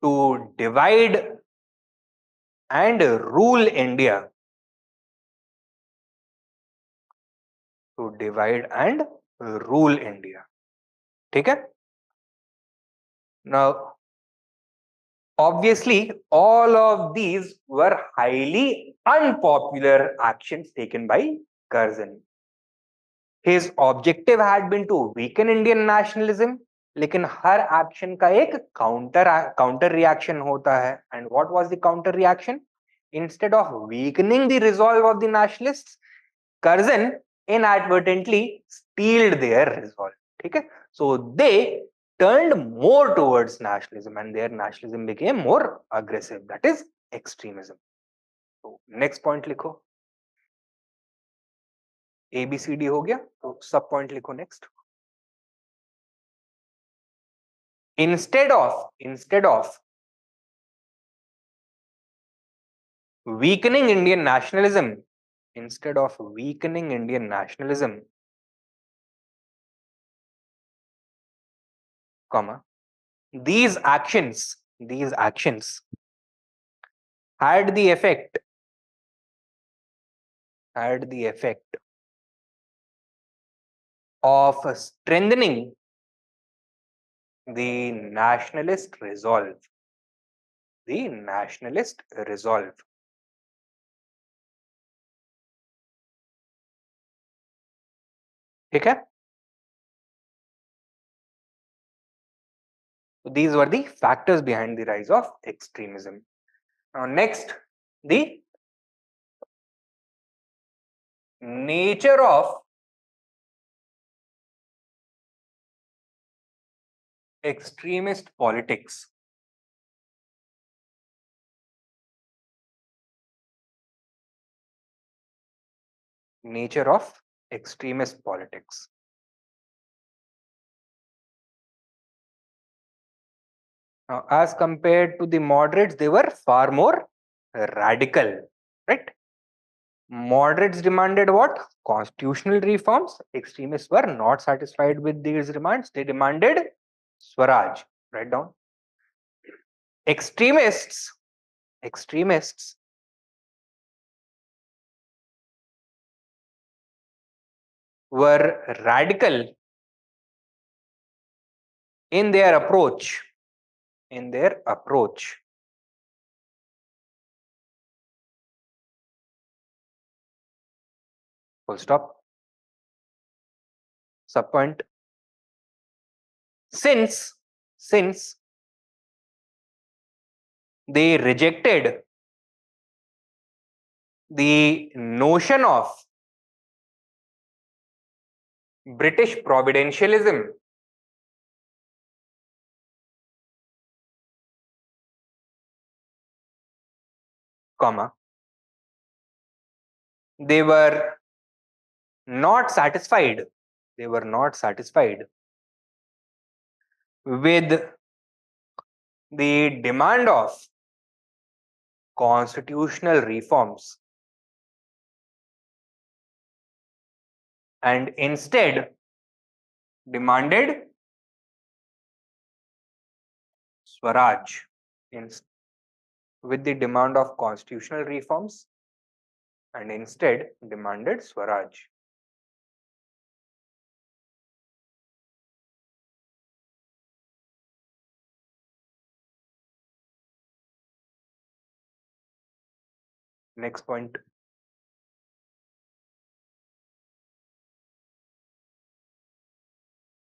to divide and rule India. To divide and rule India. ठीक है. Now, obviously, all of these were highly unpopular actions taken by Curzon. His objective had been to weaken Indian nationalism, लेकिन हर action का एक counter reaction होता है. And what was the counter reaction? Instead of weakening the resolve of the nationalists, Curzon inadvertently steeled their resolve. ठीक है. So they turned more towards nationalism and their nationalism became more aggressive. That is extremism. So next point लिखो. ABCD हो गया, तो सब point लिखो next. Instead of weakening Indian nationalism, comma, these actions had the effect of strengthening the nationalist resolve. ठीक है. So these were the factors behind the rise of extremism. Now next, the nature of extremist politics. Nature of extremist politics. Now, as compared to the moderates, they were far more radical, right? Moderates demanded what? Constitutional reforms. Extremists were not satisfied with these demands. They demanded Swaraj. Write down. Extremists, extremists were radical in their approach. In their approach. Full stop. Subpoint. Since they rejected the notion of British providentialism, comma, they were not satisfied. They were not satisfied with the demand of constitutional reforms and instead demanded Swaraj. With the demand of constitutional reforms and instead demanded Swaraj. Next point.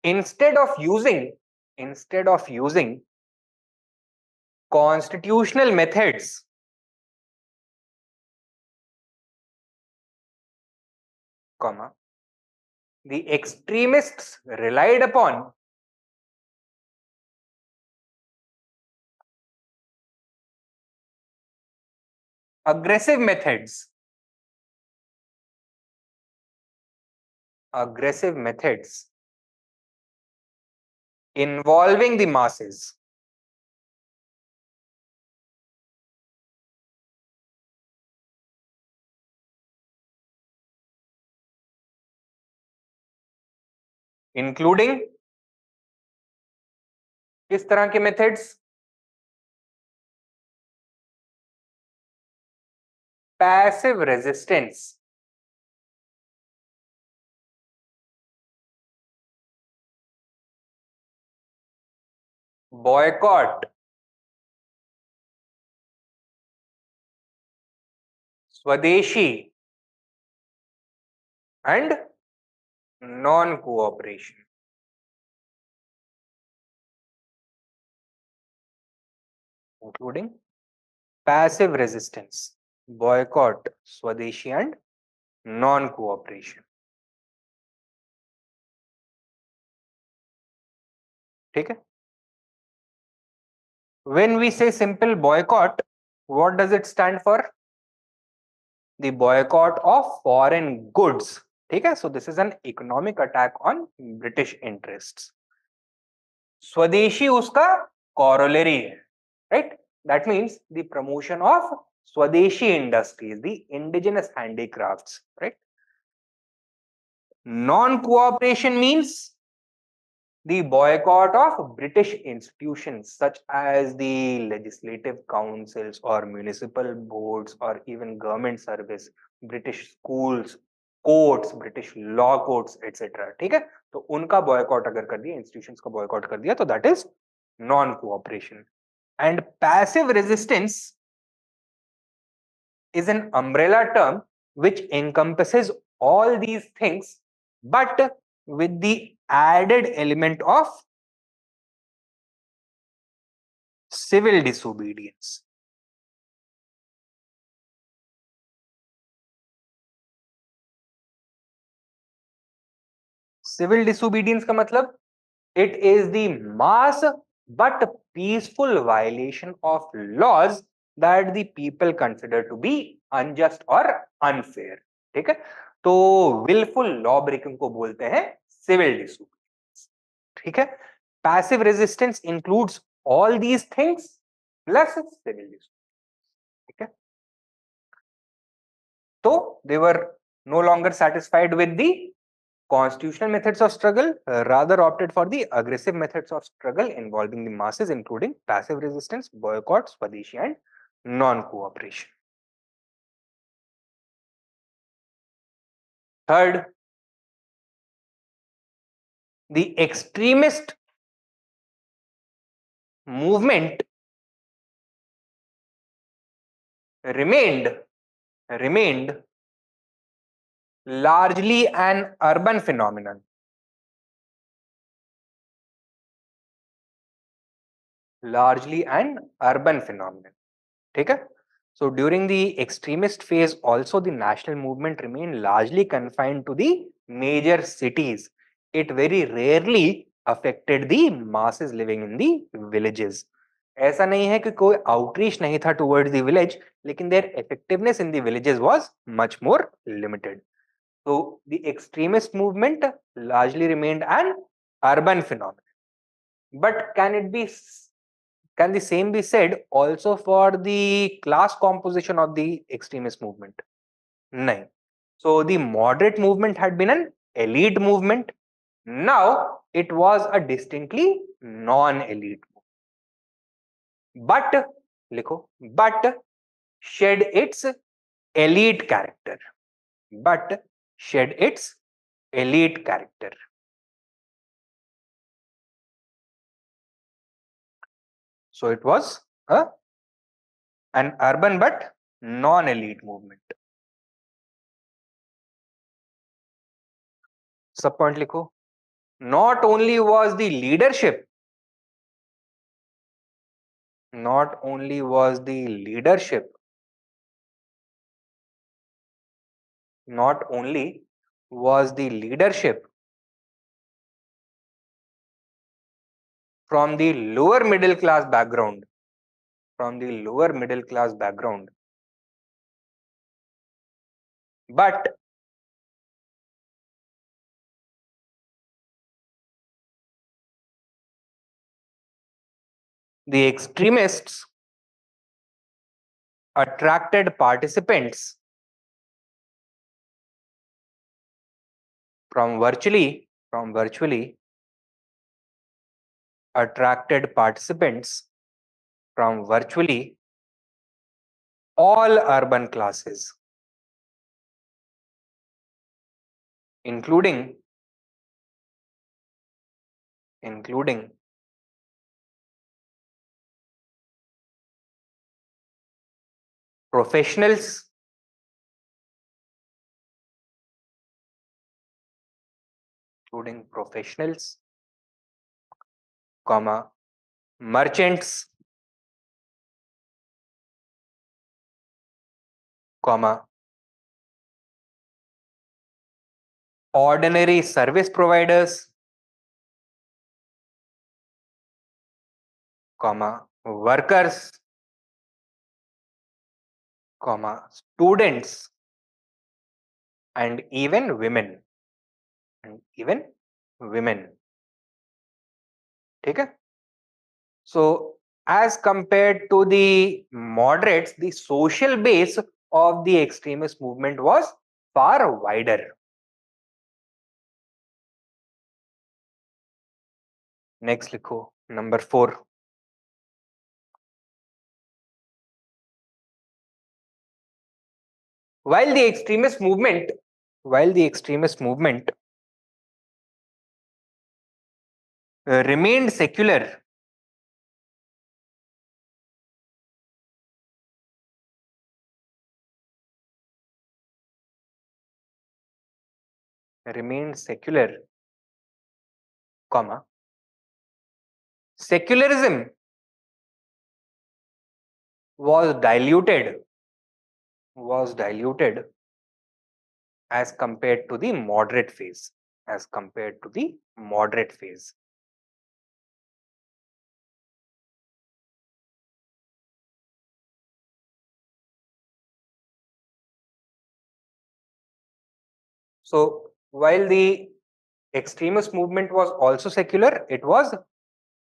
Instead of using constitutional methods, comma, the extremists relied upon aggressive methods involving the masses. Including किस तरह के methods? Passive resistance, boycott, Swadeshi, and non-cooperation. Including passive resistance, boycott, Swadeshi, and non-cooperation. ठीक है? When we say simple boycott, what does it stand for? The boycott of foreign goods. ठीक है? So this is an economic attack on British interests. Swadeshi उसका corollary है, right? That means the promotion of Swadeshi industries, the indigenous handicrafts, right? Non-cooperation means the boycott of British institutions such as the legislative councils or municipal boards or even government service, British schools, courts, British law courts etcetera. ठीक है, तो उनका boycott अगर कर दिया, institutions का boycott कर दिया, तो that is non cooperation. And passive resistance is an umbrella term which encompasses all these things but with the added element of civil disobedience. Civil disobedience का मतलब it is the mass but peaceful violation of laws that the people consider to be unjust or unfair. ठीक है, तो willful law breaking को बोलते हैं civil disobedience. ठीक है, passive resistance includes all these things plus civil disobedience. ठीक है, तो they were no longer satisfied with the constitutional methods of struggle, rather opted for the aggressive methods of struggle involving the masses, including passive resistance, boycott, Swadeshi, and non-cooperation. Third, the extremist movement remained largely an urban phenomenon. Largely an urban phenomenon. ठीक है? So during the extremist phase, also the national movement remained largely confined to the major cities. It very rarely affected the masses living in the villages. ऐसा नहीं है कि कोई outreach नहीं था towards the village, लेकिन their effectiveness in the villages was much more limited. So the extremist movement largely remained an urban phenomenon. But can the same be said also for the class composition of the extremist movement? No. So the moderate movement had been an elite movement. Now it was a distinctly non-elite movement. But shed its elite character. But shed its elite character. So it was an urban but non-elite movement. Sub point लिखो. Not only was the leadership, not only was the leadership, not only was the leadership from the lower middle class background, from the lower middle class background, but the extremists attracted participants from virtually attracted participants from virtually all urban classes, including professionals, comma, merchants, comma, ordinary service providers, comma, workers, comma, students, and even women. ठीक है? So as compared to the moderates, the social base of the extremist movement was far wider. Next लिखो, number 4. While the extremist movement remained secular, comma, secularism was diluted as compared to the moderate phase. So while the extremist movement was also secular, it was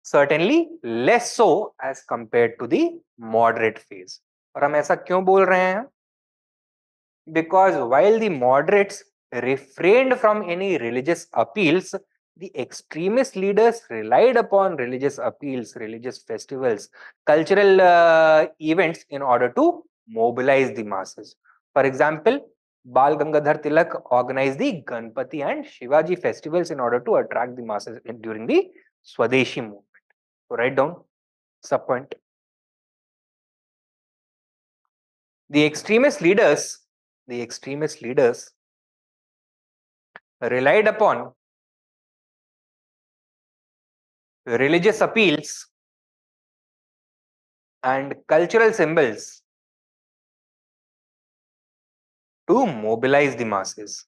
certainly less so as compared to the moderate phase. और हम ऐसा क्यों बोल रहे हैं? Because while the moderates refrained from any religious appeals, the extremist leaders relied upon religious appeals, religious festivals, cultural events in order to mobilize the masses. For example, Bal Gangadhar Tilak organized the Ganpati and Shivaji festivals in order to attract the masses during the Swadeshi movement. So write down sub point. The extremist leaders relied upon religious appeals and cultural symbols to mobilize the masses.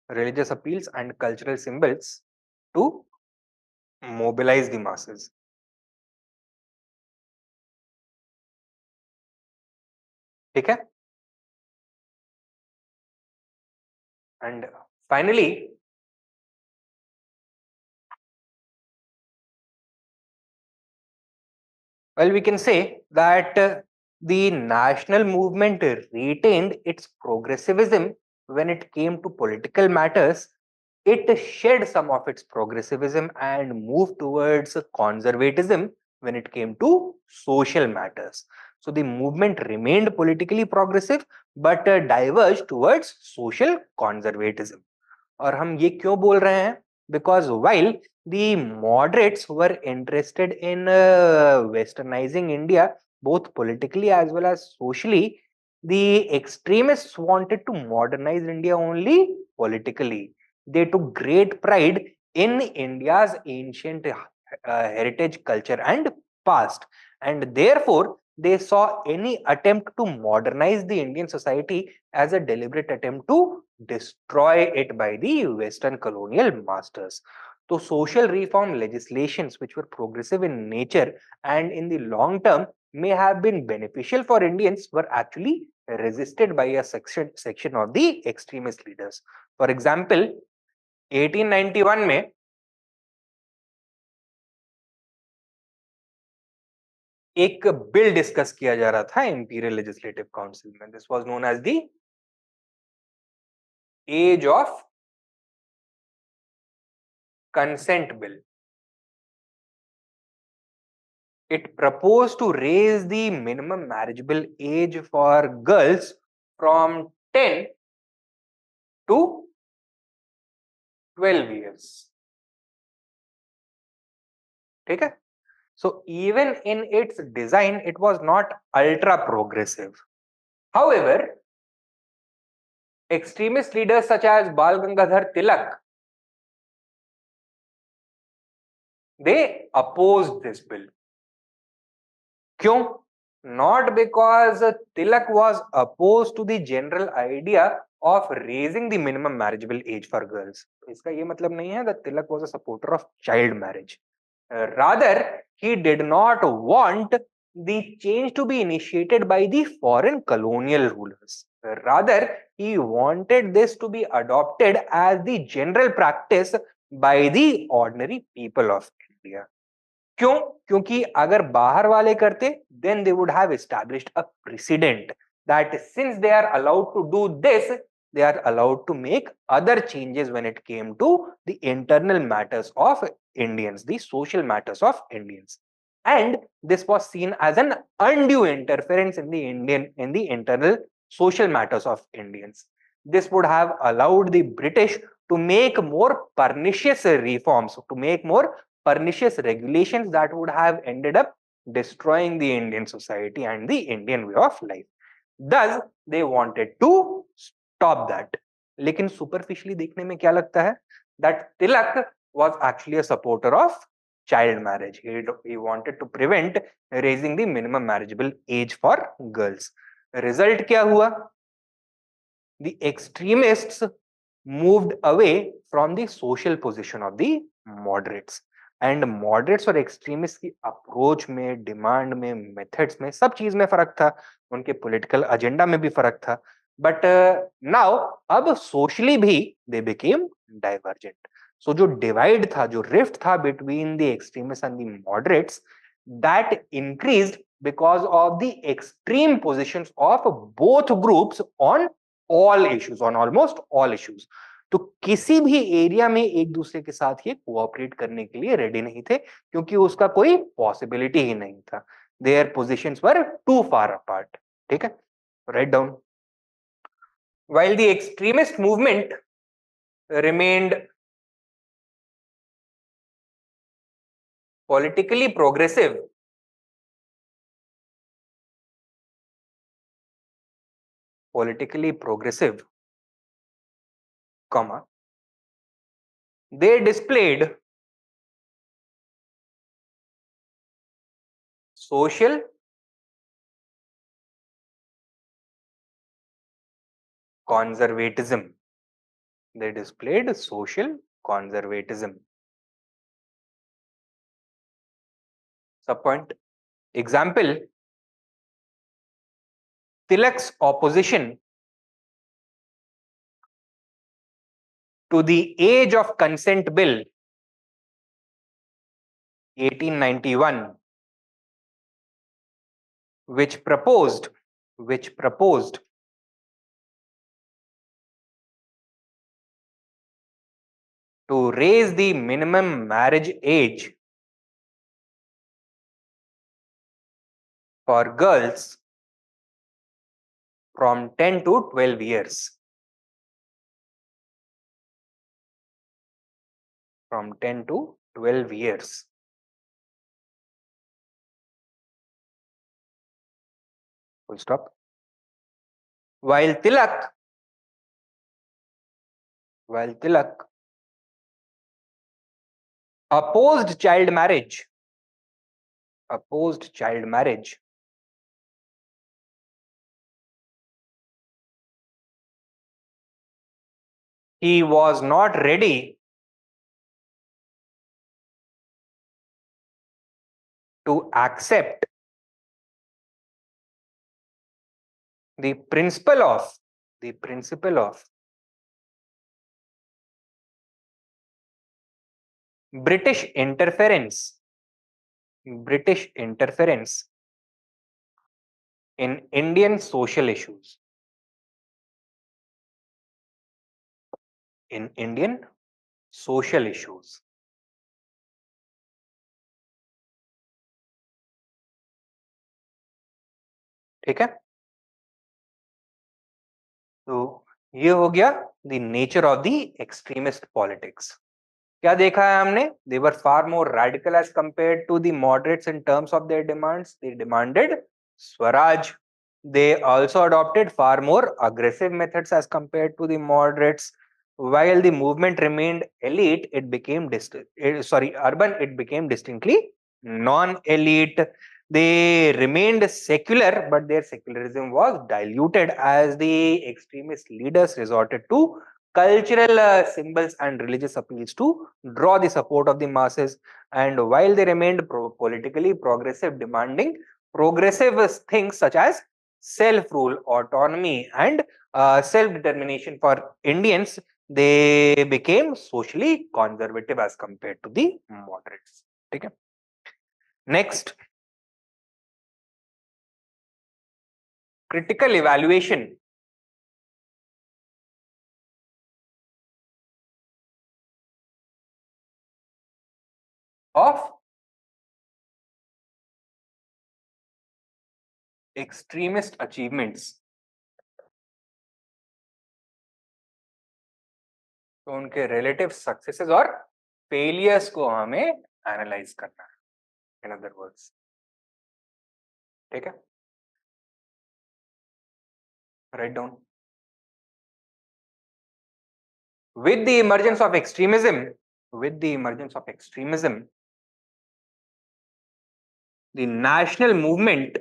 Religious appeals and cultural symbols to mobilize the masses. ठीक है? And finally, well, we can say that the national movement retained its progressivism when it came to political matters. It shed some of its progressivism and moved towards conservatism when it came to social matters. So the movement remained politically progressive but diverged towards social conservatism. और हम ये क्यों बोल रहे हैं? Because while the moderates were interested in westernizing India, both politically as well as socially, the extremists wanted to modernize India only politically. They took great pride in India's ancient heritage, culture, and past, and therefore they saw any attempt to modernize the Indian society as a deliberate attempt to destroy it by the Western colonial masters. So social reform legislations which were progressive in nature and in the long term may have been beneficial for Indians were actually resisted by a section of the extremist leaders. For example, 1891 में एक bill discuss किया जा रहा था imperial legislative council में. This was known as the age of consent bill. It proposed to raise the minimum marriageable age for girls from 10 to 12 years. ठीक है? So even in its design, it was not ultra progressive. However, extremist leaders such as Bal Gangadhar Tilak, they opposed this bill. क्यों? Not because Tilak was opposed to the general idea of raising the minimum marriageable age for girls. इसका ये मतलब नहीं है that Tilak was a supporter of child marriage. Rather, he did not want the change to be initiated by the foreign colonial rulers. Rather, he wanted this to be adopted as the general practice by the ordinary people of India. क्यों? क्योंकि अगर बाहर वाले करते then they would have established a precedent that since they are allowed to do this, they are allowed to make other changes when it came to the internal matters of Indians, the social matters of Indians. And this was seen as an undue interference in the internal social matters of Indians. This would have allowed the British to make more pernicious reforms, to make more pernicious regulations that would have ended up destroying the Indian society and the Indian way of life. Thus, they wanted to stop that. लेकिन superficially देखने में क्या लगता है that Tilak was actually a supporter of child marriage. He wanted to prevent raising the minimum marriageable age for girls. Result क्या हुआ? The extremists moved away from the social position of the moderates. And moderates और extremist की approach में, demand में, methods में, सब चीज में फर्क था, उनके पॉलिटिकल एजेंडा में भी फर्क था. बट नाउ अब सोशली भी दे बिकेम डाइवर्जेंट. सो जो डिवाइड था, जो रिफ्ट था between the extremist and the moderates, that increased because of the extreme positions of both groups on all issues, on almost all issues. तो किसी भी area में एक दूसरे के साथ ये कोऑपरेट करने के लिए रेडी नहीं थे, क्योंकि उसका कोई पॉसिबिलिटी ही नहीं था. Their positions were too far apart. ठीक है, write down. While the extremist movement remained politically progressive, comma, they displayed social conservatism. They displayed social conservatism. Subpoint. Example, Tilak's opposition to the Age of Consent Bill 1891, which proposed to raise the minimum marriage age for girls from 10 to 12 years. From 10 to 12 years. Full stop. While Tilak opposed child marriage, he was not ready to accept the principle of British interference in Indian social issues. ठीक है, तो ये हो गया the nature of the extremist politics. क्या देखा है हमने? They were far more radical as compared to the moderates in terms of their demands. They demanded swaraj. They also adopted far more aggressive methods as compared to the moderates. While the movement remained elite, it became urban. It became distinctly non-elite. They remained secular, but their secularism was diluted as the extremist leaders resorted to cultural symbols and religious appeals to draw the support of the masses. And while they remained politically progressive, demanding progressive things such as self-rule, autonomy, and self-determination for Indians, they became socially conservative as compared to the moderates. Okay. Next, critical evaluation of extremist achievements. तो उनके relative successes और failures को हमें analyse करना है, in other words. ठीक है, write down. with the emergence of extremism, the national movement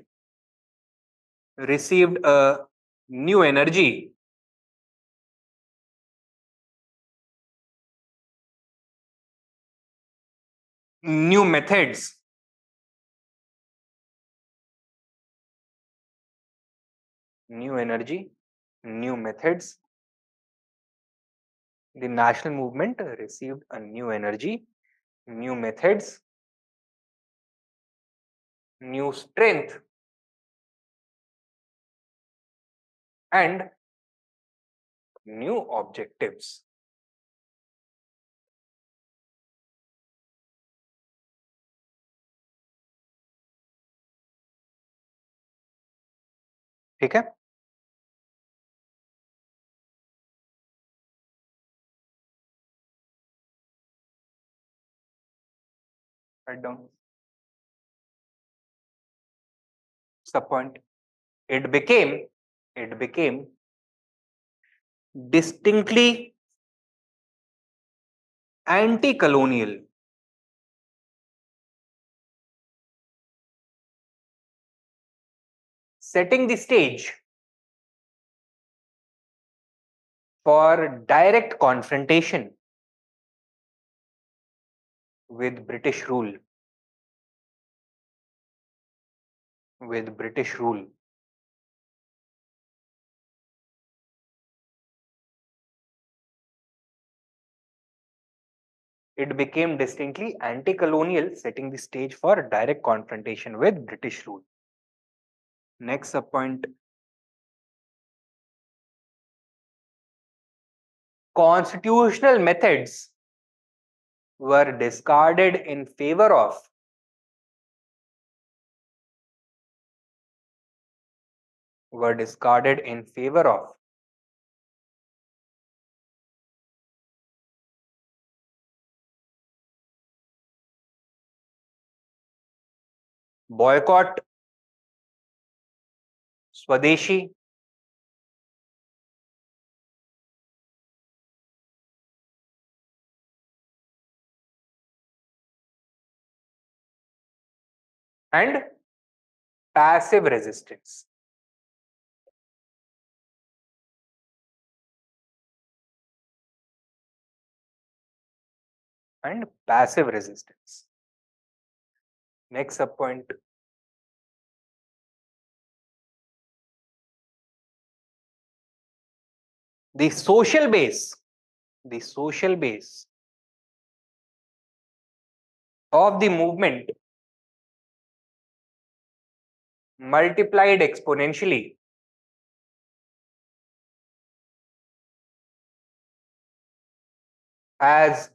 received a new energy, new methods, new energy, new methods. The national movement received a new energy, new methods, new strength, and new objectives. ठीक है? Write down. Sub point. It became distinctly anti-colonial, setting the stage for direct confrontation with British rule. It became distinctly anti-colonial, setting the stage for direct confrontation with British rule. Next subpoint. Constitutional methods were discarded in favor of boycott, Swadeshi, and passive resistance. Next subpoint. The social base of the movement multiplied exponentially as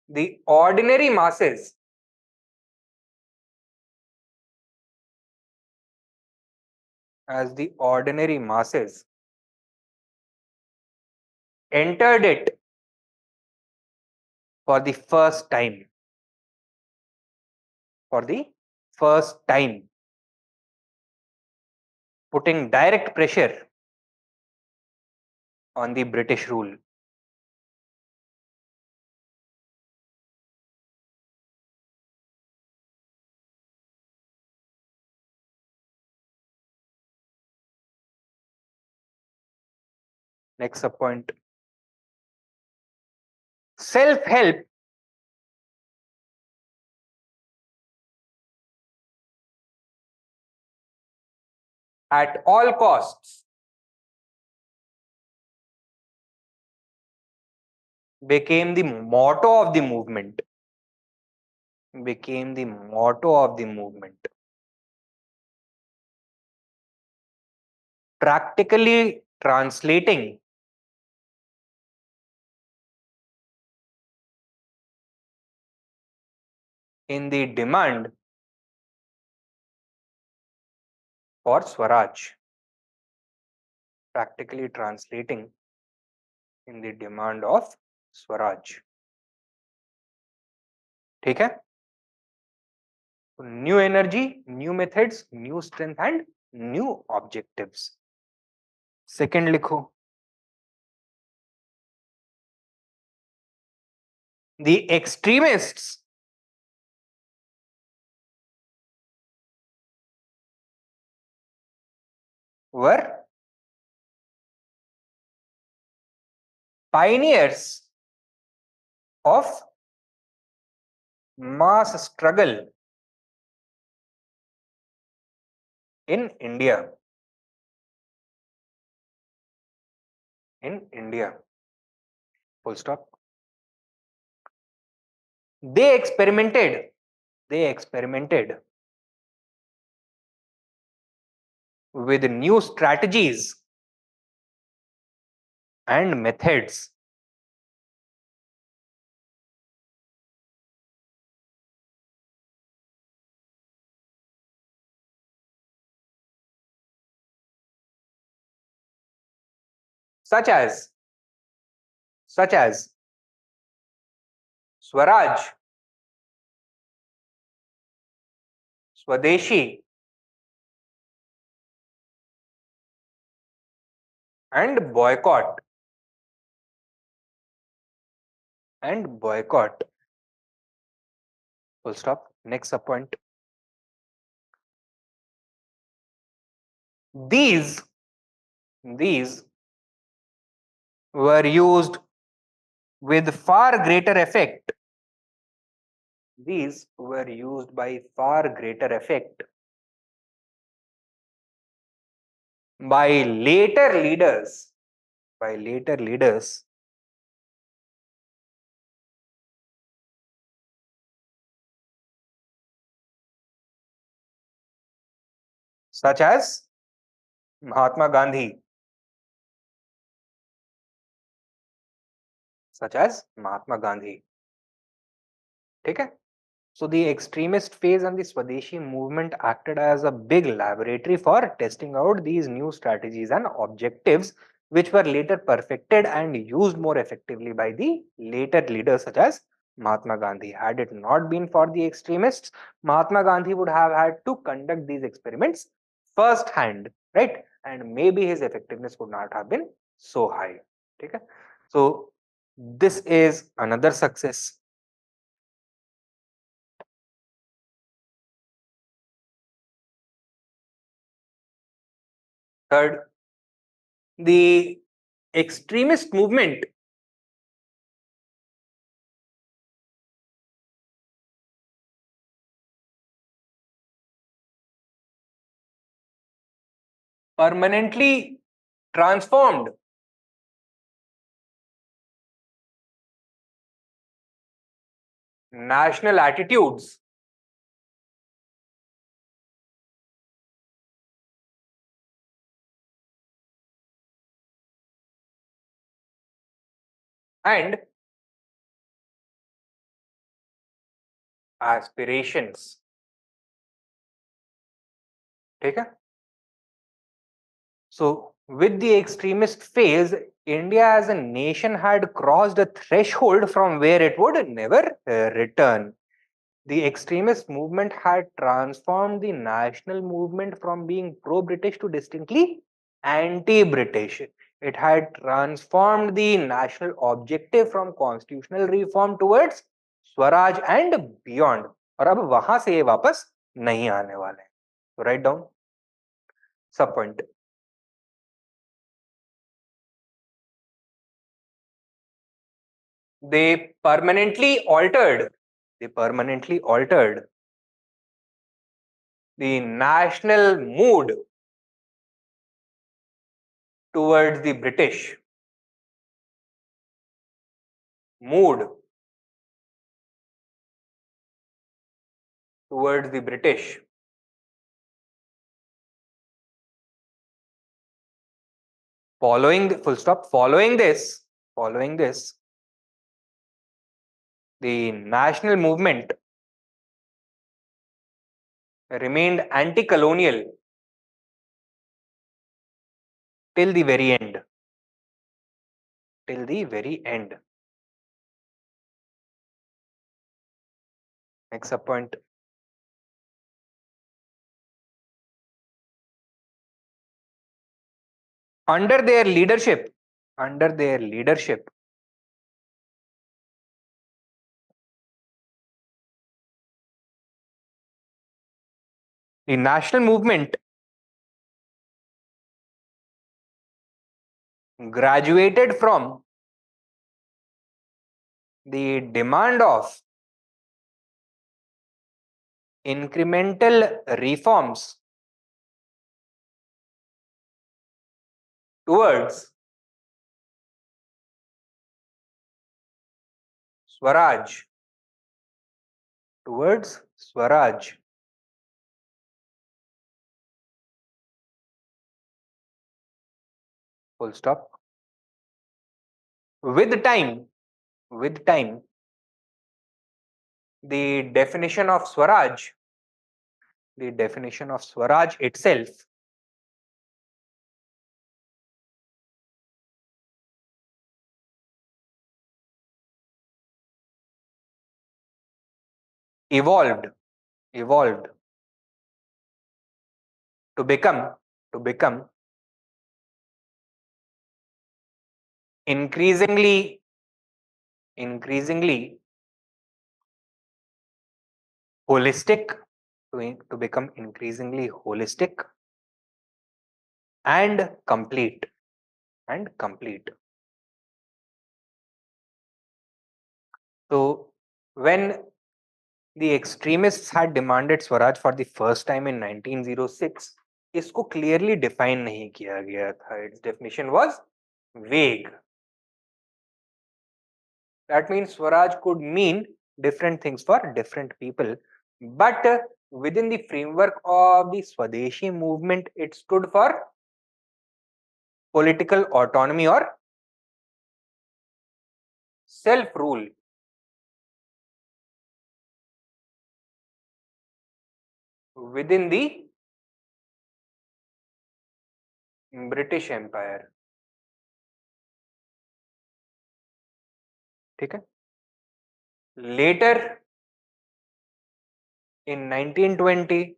the ordinary masses entered it for the first time. Putting direct pressure on the British rule. Next subpoint. Self-help at all costs became the motto of the movement. Practically translating in the demand for Swaraj. Practically translating in the demand of Swaraj. ठीक है? New energy, new methods, new strength and new objectives. Second लिखो. The extremists were pioneers of mass struggle in India. In India. Full stop. They experimented. They experimented with new strategies and methods such as such as Swaraj, Swadeshi, and boycott. And boycott. Full stop. Next subpoint. These these were used with far greater effect. These were used by far greater effect by later leaders. By later leaders such as Mahatma Gandhi. Such as Mahatma Gandhi. ठीक है? So the extremist phase and the Swadeshi movement acted as a big laboratory for testing out these new strategies and objectives, which were later perfected and used more effectively by the later leaders such as Mahatma Gandhi. Had it not been for the extremists, Mahatma Gandhi would have had to conduct these experiments first hand, right? And maybe his effectiveness would not have been so high. Okay? So this is another success. Third, the extremist movement permanently transformed national attitudes and aspirations. ठीक है? So, with the extremist phase, India as a nation had crossed a threshold from where it would never return. The extremist movement had transformed the national movement from being pro British to distinctly anti British. It had transformed the national objective from constitutional reform towards Swaraj and beyond. और अब वहां से ये वापस नहीं आने वाले. So write down sub point. They permanently altered. They permanently altered the national mood towards the British. Mood towards the British. Following the full stop. Following this, the national movement remained anti-colonial till the very end. Till the very end. Next up point. Under their leadership, The national movement graduated from the demand of incremental reforms towards Swaraj, towards Swaraj. Full stop. With time, with time, the definition of Swaraj, the definition of Swaraj itself evolved, evolved to become increasingly, increasingly holistic, to become increasingly holistic and complete, and complete. So when the extremists had demanded Swaraj for the first time in 1906, इसको clearly define नहीं किया गया था. Its definition was vague. That means Swaraj could mean different things for different people. But within the framework of the Swadeshi movement, it stood for political autonomy or self-rule. Within the British Empire. ठीक है? Later in 1920,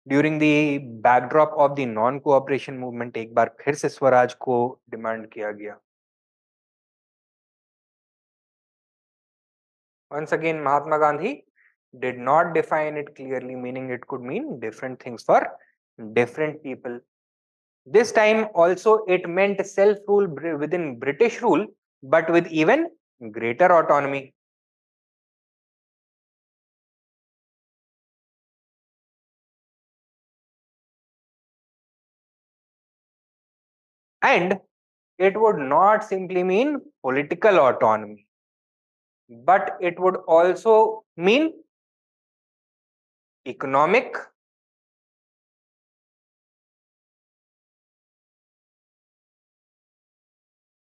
during the backdrop of the non-cooperation movement, एक बार फिर से स्वराज को demand किया गया. Once again, Mahatma Gandhi did not define it clearly, meaning it could mean different things for different people. This time also it meant self-rule within British rule, but with even greater autonomy. And it would not simply mean political autonomy, but it would also mean economic,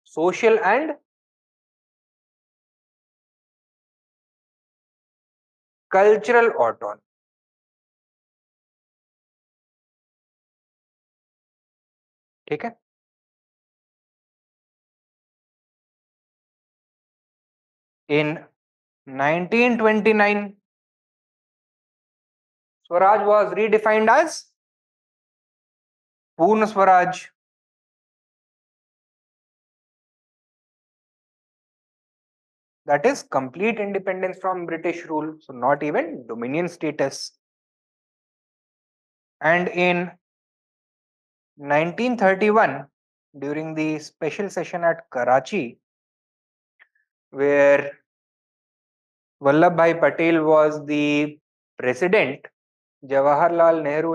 social and cultural autonomy. ठीक है? In 1929, Swaraj was redefined as Purna Swaraj. That is complete independence from British rule, so not even dominion status. And in 1931, during the special session at Karachi, where Vallabhbhai Patel was the president, Jawaharlal Nehru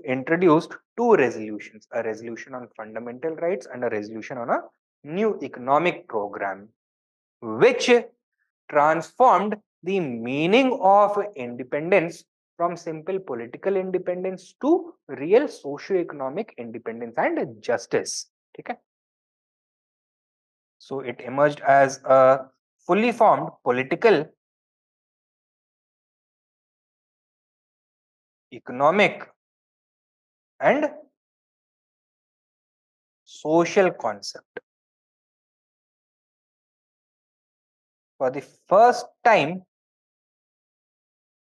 introduced two resolutions, a resolution on fundamental rights and a resolution on a new economic program, which transformed the meaning of independence from simple political independence to real socio-economic independence and justice. Okay? So it emerged as a fully formed political, economic and social concept. For the first time,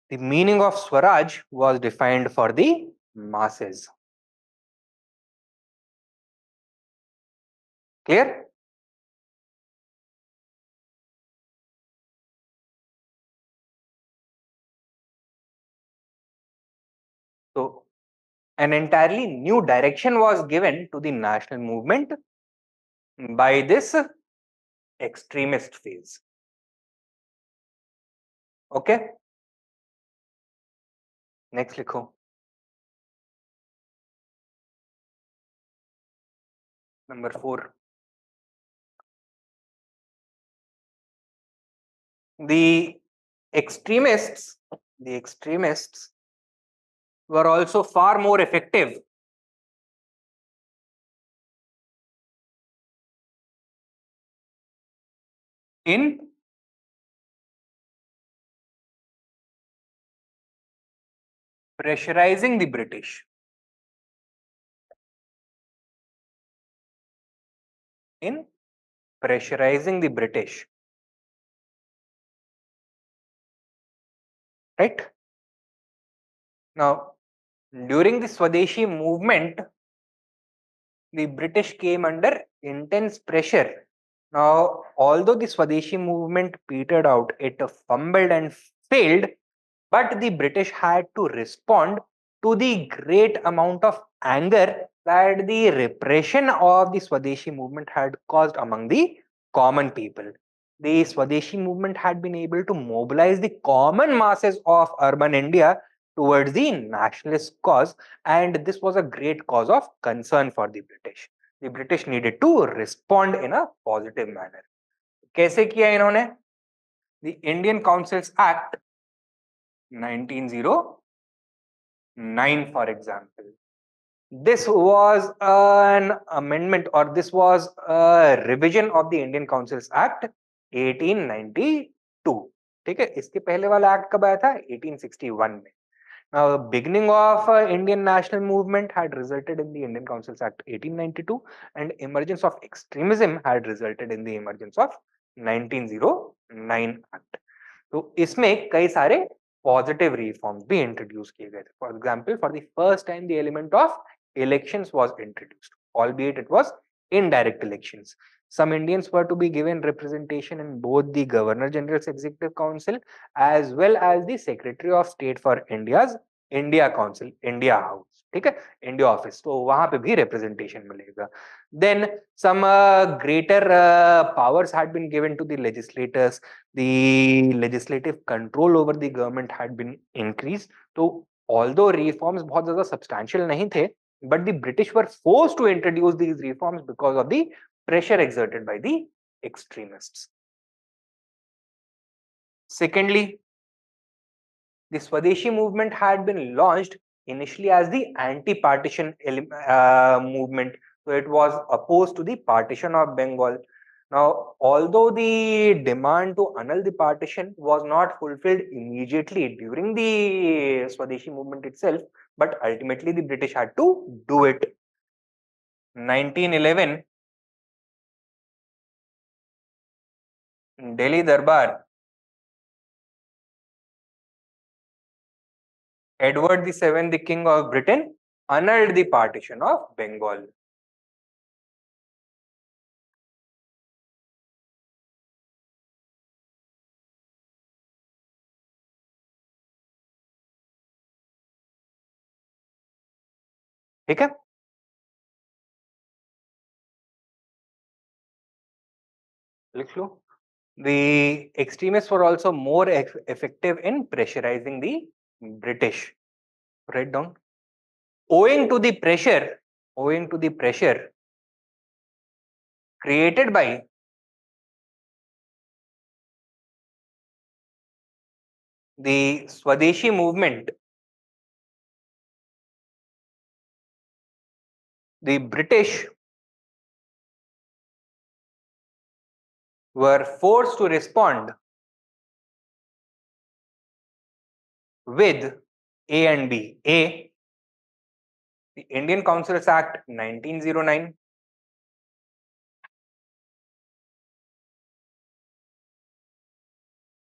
the meaning of Swaraj was defined for the masses. Clear? So an entirely new direction was given to the national movement by this extremist phase. Okay, next लिखो. Number 4. The extremists were also far more effective in pressurizing the British. In pressurizing the British. Right? Now, during the Swadeshi movement, the British came under intense pressure. Now, although the Swadeshi movement petered out, it fumbled and failed, but the British had to respond to the great amount of anger that the repression of the Swadeshi movement had caused among the common people. The Swadeshi movement had been able to mobilize the common masses of urban India towards the nationalist cause, and this was a great cause of concern for the British. The British needed to respond in a positive manner. कैसे किया इन्होंने? The Indian Councils Act 1909, for example. This was an amendment, or this was a revision of the Indian Councils Act 1892. ठीक है, इसके पहले वाला act कब आया था? 1861 में. Now, the beginning of Indian national movement had resulted in the Indian Councils Act 1892, and emergence of extremism had resulted in the emergence of 1909 Act. तो इसमें कई सारे पॉजिटिव रिफॉर्म्स भी इंट्रोड्यूस किए गए थे. For example, for the first time the element of elections was introduced, albeit it was indirect elections. Some Indians were to be given representation in both the Governor General's Executive Council as well as the Secretary of State for India's India Council, India House. ठीक है, India office, तो वहां पे भी representation मिलेगा. Then some greater powers had been given to the legislators. The legislative control over the government had been increased. तो although reforms बहुत ज्यादा substantial नहीं थे, but the British were forced to introduce these reforms because of the pressure exerted by the extremists. Secondly, the Swadeshi movement had been launched initially as the anti-partition movement. So it was opposed to the partition of Bengal. Now, although the demand to annul the partition was not fulfilled immediately during the Swadeshi movement itself, but ultimately the British had to do it. 1911, Delhi Darbar, Edward VII, the King of Britain, annulled the partition of Bengal. ठीक है, लिख लो. The extremists were also more effective in pressurizing the British. Write down. Owing to the pressure created by the Swadeshi movement, the British were forced to respond with A and B. A, the Indian Councils Act 1909,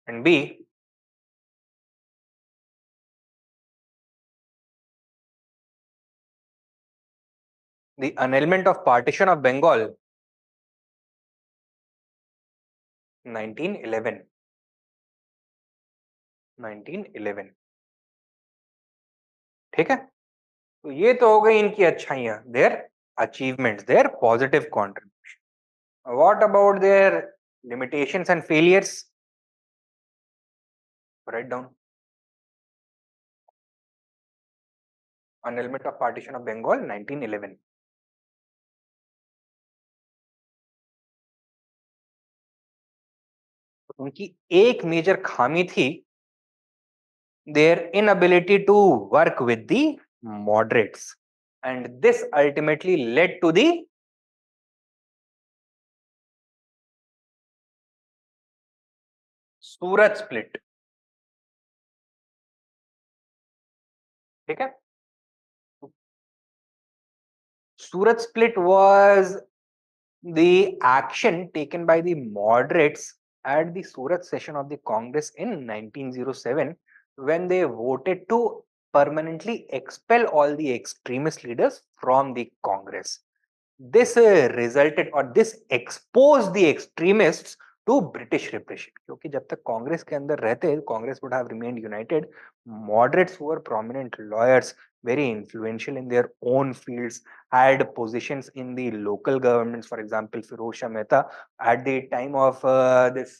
and B, the annulment of partition of Bengal 1911. ठीक है, तो ये तो हो गई इनकी अच्छाइयां, their achievements, their positive contribution. What about their limitations and failures? Write down. Annulment of partition of Bengal 1911. उनकी एक मेजर खामी थी their inability to work with the moderates, and this ultimately led to the Surat split. ठीक है. Surat split was the action taken by the moderates at the Surat session of the Congress in 1907 when they voted to permanently expel all the extremist leaders from the Congress. This resulted or this exposed the extremists to British repression. क्योंकि जब तक कांग्रेस के अंदर रहते, Congress would have remained united. Moderates who were prominent lawyers, very influential in their own fields, had positions in the local governments. For example, Firoz Shah Mehta at the time of this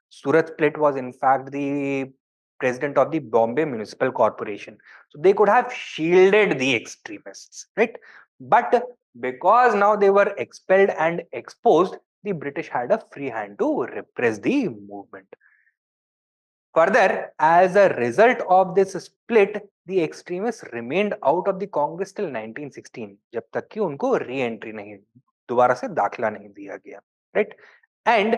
Surat split was in fact the president of the Bombay Municipal Corporation. So they could have shielded the extremists, right? But because now they were expelled and exposed, the British had a free hand to repress the movement. Further, as a result of this split, the extremists remained out of the Congress till 1916, जब तक कि उनको re-entry नहीं, दोबारा से दाखिला नहीं दिया गया, right? And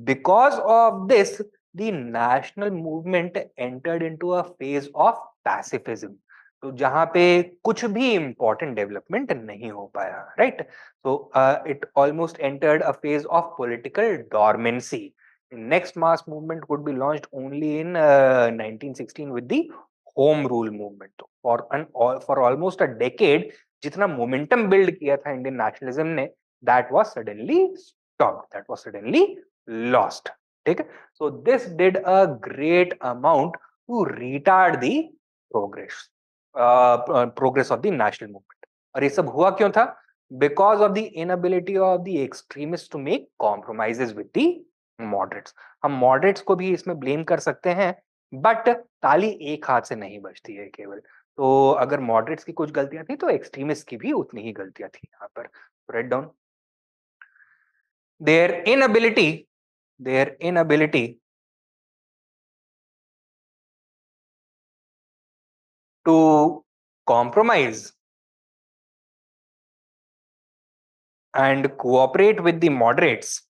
because of this, the national movement entered into a phase of pacifism. तो जहां पे कुछ भी important development नहीं हो पाया, right? So it almost entered a phase of political dormancy. The next mass movement could be launched only in 1916 with the Home Rule movement. For almost a decade, जितना momentum build किया था Indian nationalism ने, that was suddenly stopped. That was suddenly lost. ठीक है? So this did a great amount to retard the progress. Progress of the national movement. और ये सब हुआ क्यों था? Because of the inability of the extremists to make compromises with the moderates. हम moderates को भी इसमें blame कर सकते हैं, but ताली एक हाथ से नहीं बजती है केवल. तो अगर moderates की कुछ गलतियां थी, तो extremists की भी उतनी ही गलतियां थी यहाँ पर. Write down. Their inability to compromise and cooperate with the moderates,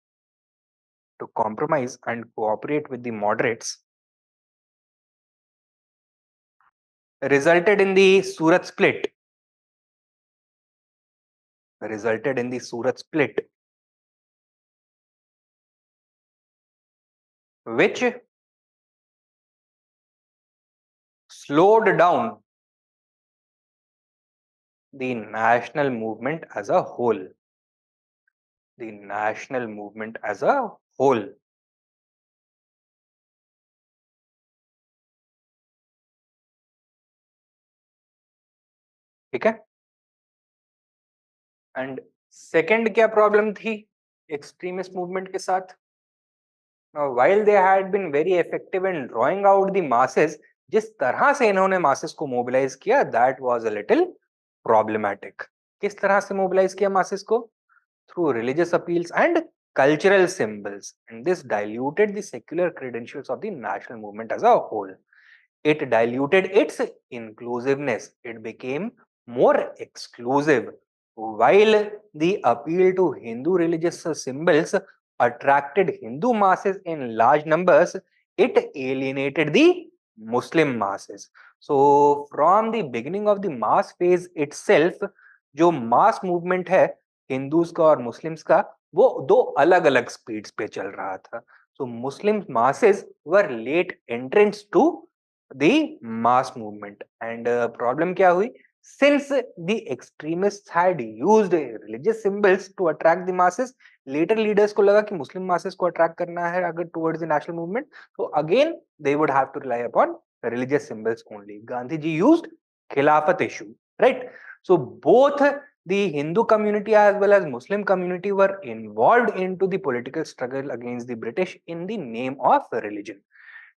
resulted in the Surat split, which slowed down the national movement as a whole. ठीक है. एंड सेकंड क्या प्रॉब्लम थी एक्सट्रीमिस्ट मूवमेंट के साथ? Now, while they had been very effective in drawing out the masses, जिस तरह से इन्होंने masses को mobilize किया, that was a little problematic. किस तरह से mobilize किया masses को? Through religious appeals and cultural symbols, and this diluted the secular credentials of the national movement as a whole. It diluted its inclusiveness. It became more exclusive. While the appeal to Hindu religious symbols attracted Hindu masses in large numbers, it alienated the Muslim masses. So from the beginning of the mass phase itself, जो mass movement है Hindus का और Muslims का, वो दो अलग अलग speeds पे चल रहा था. So Muslim masses were late entrants to the mass movement, and problem क्या हुई? Since the extremists had used religious symbols to attract the masses, later leaders को लगा कि मुस्लिम masses को attract करना है अगर towards the national movement, so again they would have to rely upon religious symbols only. Gandhi ji used khilafat issue, right? So both the Hindu community as well as Muslim community were involved into the political struggle against the British in the name of religion.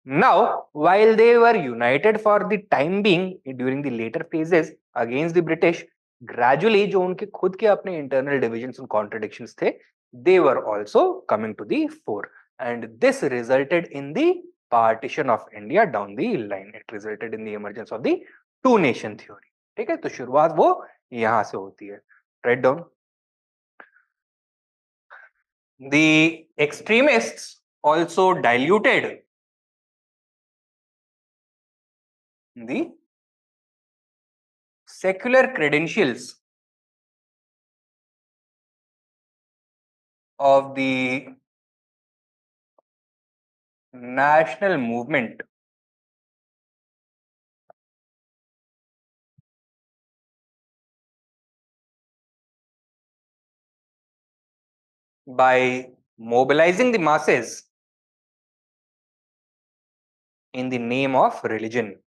Now, while they were united for the time being during the later phases against the British, gradually जो उनके खुद के अपने internal divisions and contradictions थे, they were also coming to the fore, and this resulted in the partition of India down the line. It resulted in the emergence of the two nation theory. ठीक है, तो शुरुआत वो यहाँ से होती है. Write down. The extremists also diluted the secular credentials of the national movement by mobilizing the masses in the name of religion.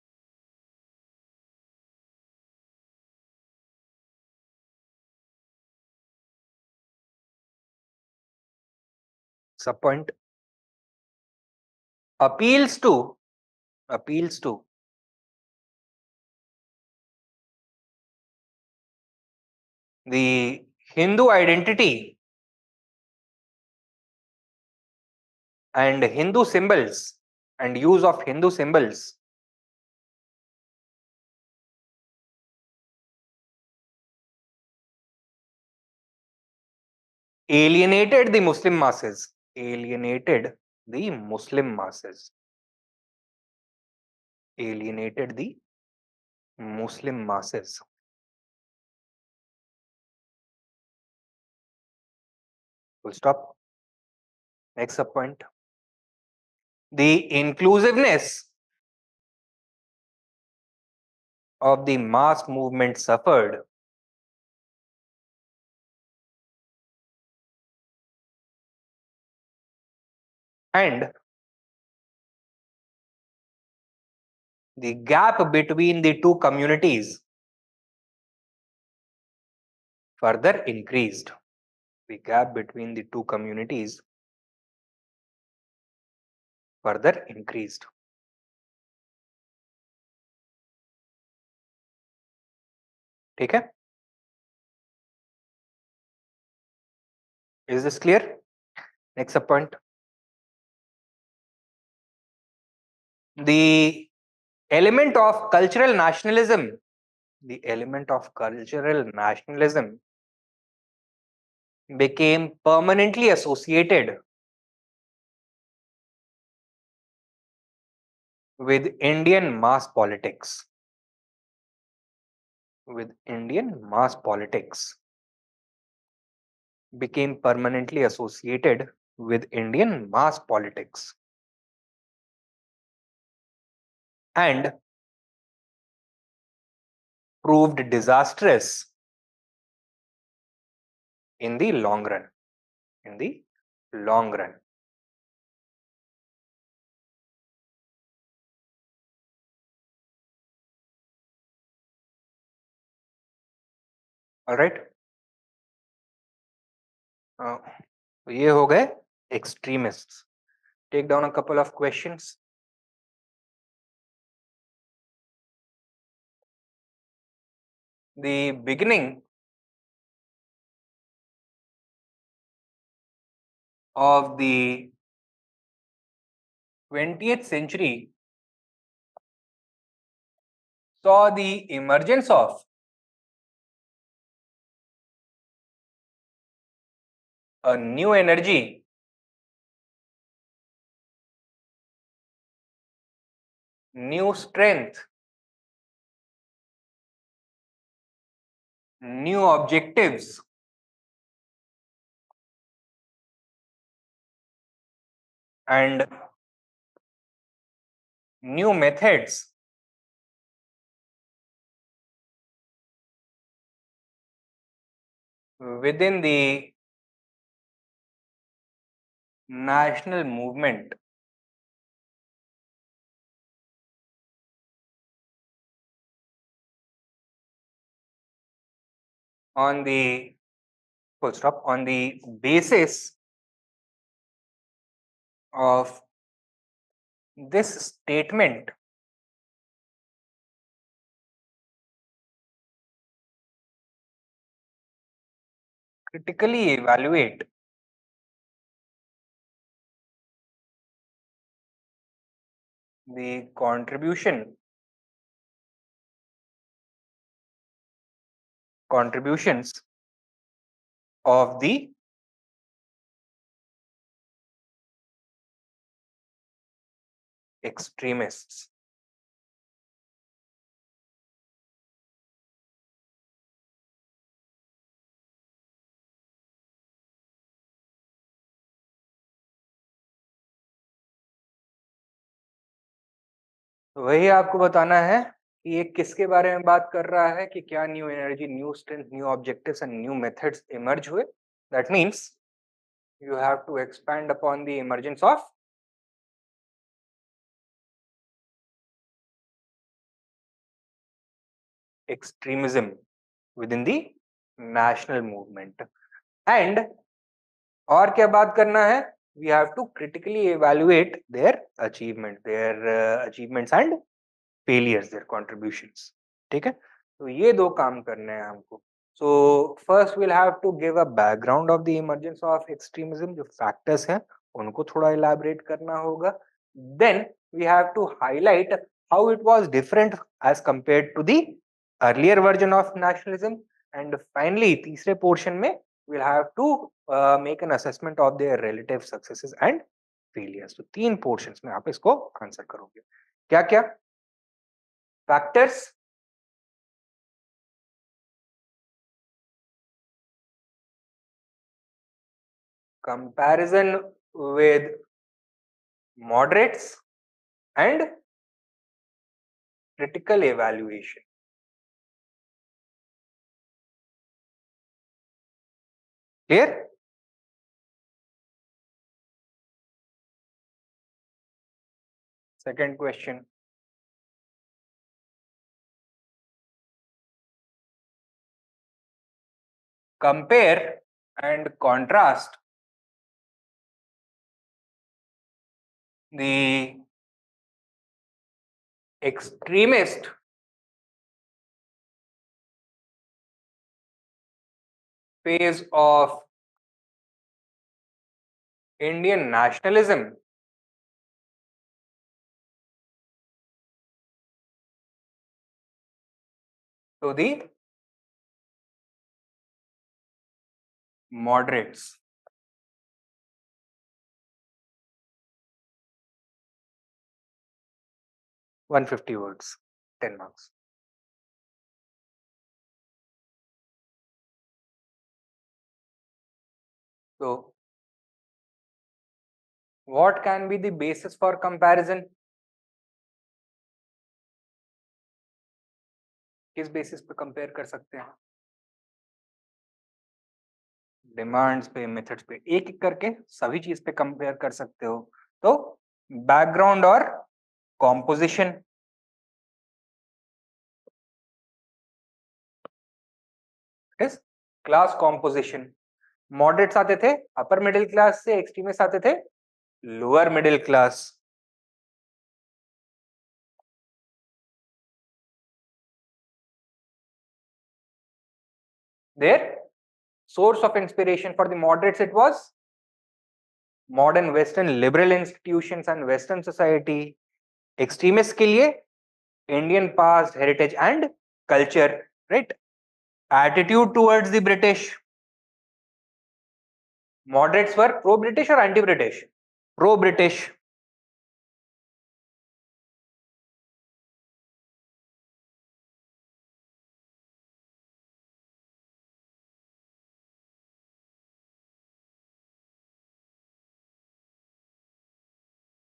Subpoint. Appeals to the Hindu identity and Hindu symbols and use of Hindu symbols alienated the Muslim masses. Alienated the Muslim masses. Alienated the Muslim masses. Full stop. Next subpoint. The inclusiveness of the mass movement suffered and the gap between the two communities further increased. The gap between the two communities further increased. ठीक है? Is this clear? Next subpoint. The element of cultural nationalism, became permanently associated with Indian mass politics. Became permanently associated with Indian mass politics and proved disastrous in the long run. All right. ये हो गए extremists. Take down a couple of questions. The beginning of the 20th century saw the emergence of a new energy new strength, new objectives, and new methods within the national movement. on the full stop, on the basis of this statement, critically evaluate the contributions of the extremists. तो वही आपको बताना है कि ये किसके बारे में बात कर रहा है, कि क्या new energy, new strength, new objectives and new methods emerge हुए. That means you have to expand upon the emergence of extremism within the national movement. And और क्या बात करना है, we have to critically evaluate their achievements and failures, their contributions. ठीक है, तो ये दो काम करने हैं हमको. So first we'll have to give a background of the emergence of extremism, जो factors हैं उनको थोड़ा elaborate करना होगा. Then we have to highlight how it was different as compared to the earlier version of nationalism. And finally तीसरे portion में we'll have to make an assessment of their relative successes and failures. तो तीन portions में आप इसको answer करोगे. क्या क्या factors? Comparison with moderates and critical evaluation. Clear? Second question. Compare and contrast the extremist phase of Indian nationalism to the moderates. (150 words, 10 marks. So, what can be the basis for comparison? किस basis पे compare कर सकते हैं? Demands पे, methods पे, एक एक करके सभी चीज पे कंपेयर कर सकते हो. तो बैकग्राउंड और कॉम्पोजिशन, इस क्लास कॉम्पोजिशन. मॉडरेट्स आते थे अपर मिडिल क्लास से, एक्सट्रीमिस्ट आते थे lower middle class. Their source of inspiration for the moderates, it was modern western liberal institutions and western society. Extremists के लिए Indian past, heritage and culture, right? Attitude towards the British. Moderates were pro-British or anti-British? Pro-British.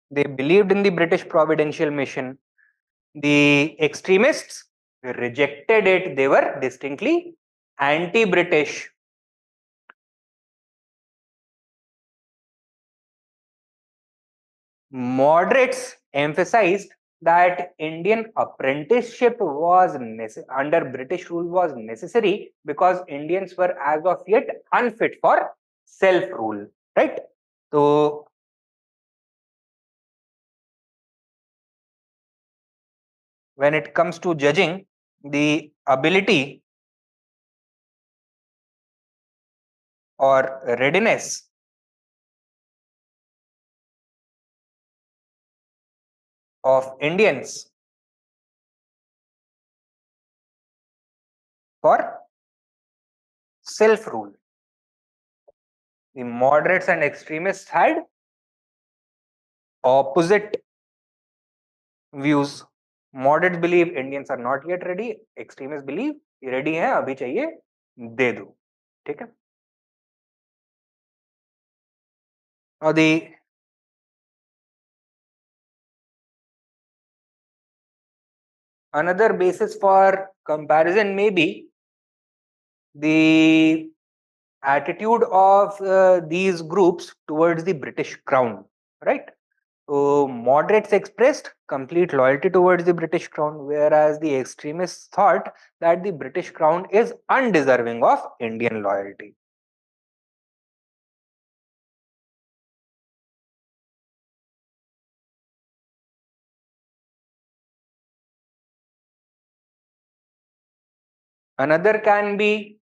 They believed in the British providential mission. The extremists rejected it. They were distinctly anti-British. Moderates emphasized that Indian apprenticeship was under British rule was necessary because Indians were as of yet unfit for self-rule, right? So when it comes to judging the ability or readiness of Indians for self-rule, the moderates and extremists had opposite views. Moderates believe Indians are not yet ready, extremists believe ready हैं, अभी चाहिए दे दो. ठीक है. Now the another basis for comparison may be the attitude of these groups towards the British crown, right? So moderates expressed complete loyalty towards the British crown, whereas the extremists thought that the British crown is undeserving of Indian loyalty. Another can be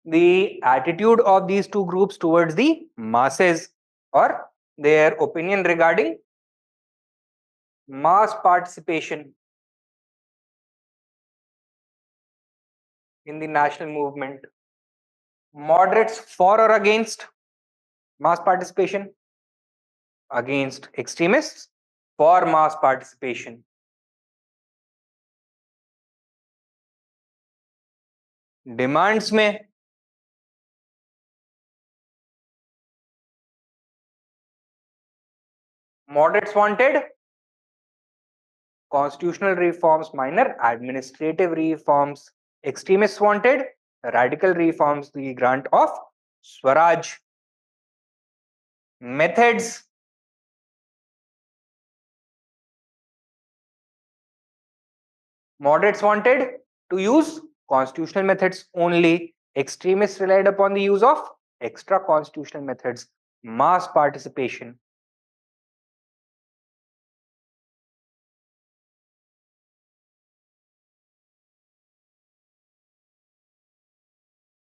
the attitude of these two groups towards the masses or their opinion regarding mass participation in the national movement. Moderates for or against mass participation, against extremists for mass participation. Demands में moderates wanted constitutional reforms, minor administrative reforms. Extremists wanted radical reforms, the grant of Swaraj. Methods: moderates wanted to use constitutional methods only. Extremists relied upon the use of extra constitutional methods, mass participation.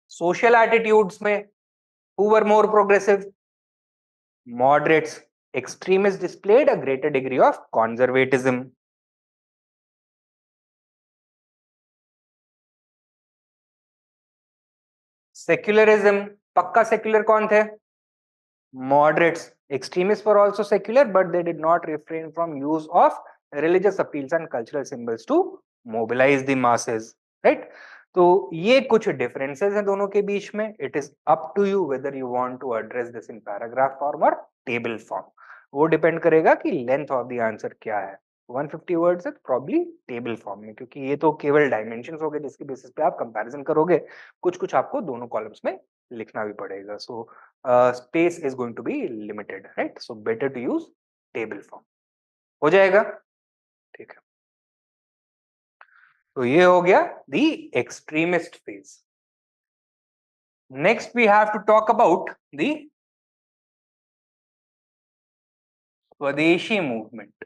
Social attitudes में who were more progressive? Moderates. Extremists displayed a greater degree of conservatism. Secularism. पक्का secular कौन थे? Moderates. Extremists were also secular, but they did not refrain from use of religious appeals and cultural symbols to mobilize the masses, right? तो ये कुछ differences हैं दोनों के बीच में. It is up to you whether you want to address this in paragraph form or table form. वो depend करेगा कि लेंथ ऑफ द आंसर क्या है. 150 वर्ड्स है प्रॉब्ली टेबल फॉर्म में, क्योंकि ये तो केवल डायमेंशंस हो गए जिसके बेसिस पे आप कंपैरिजन करोगे. कुछ कुछ आपको दोनों कॉलम्स में लिखना भी पड़ेगा. So space is going to be limited, right? So better to use table form. हो जाएगा, ठीक है. तो ये हो गया the extremist phase. Next we have to talk about the swadeshi movement.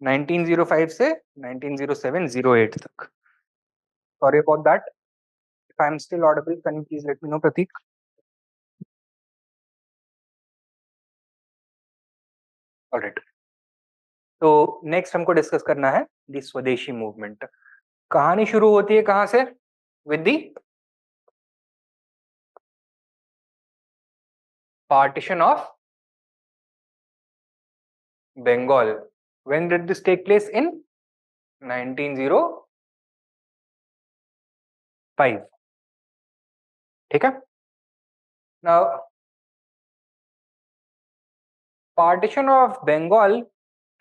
1905 से 1907-08 तक. Sorry about that. If I'm still audible, can you please let me know, Pratik? Alright. तो नेक्स्ट हमको डिस्कस करना है दी स्वदेशी मूवमेंट. कहानी शुरू होती है कहां से? With the partition of Bengal. When did this take place? In 1905. ठीक है. Now partition of Bengal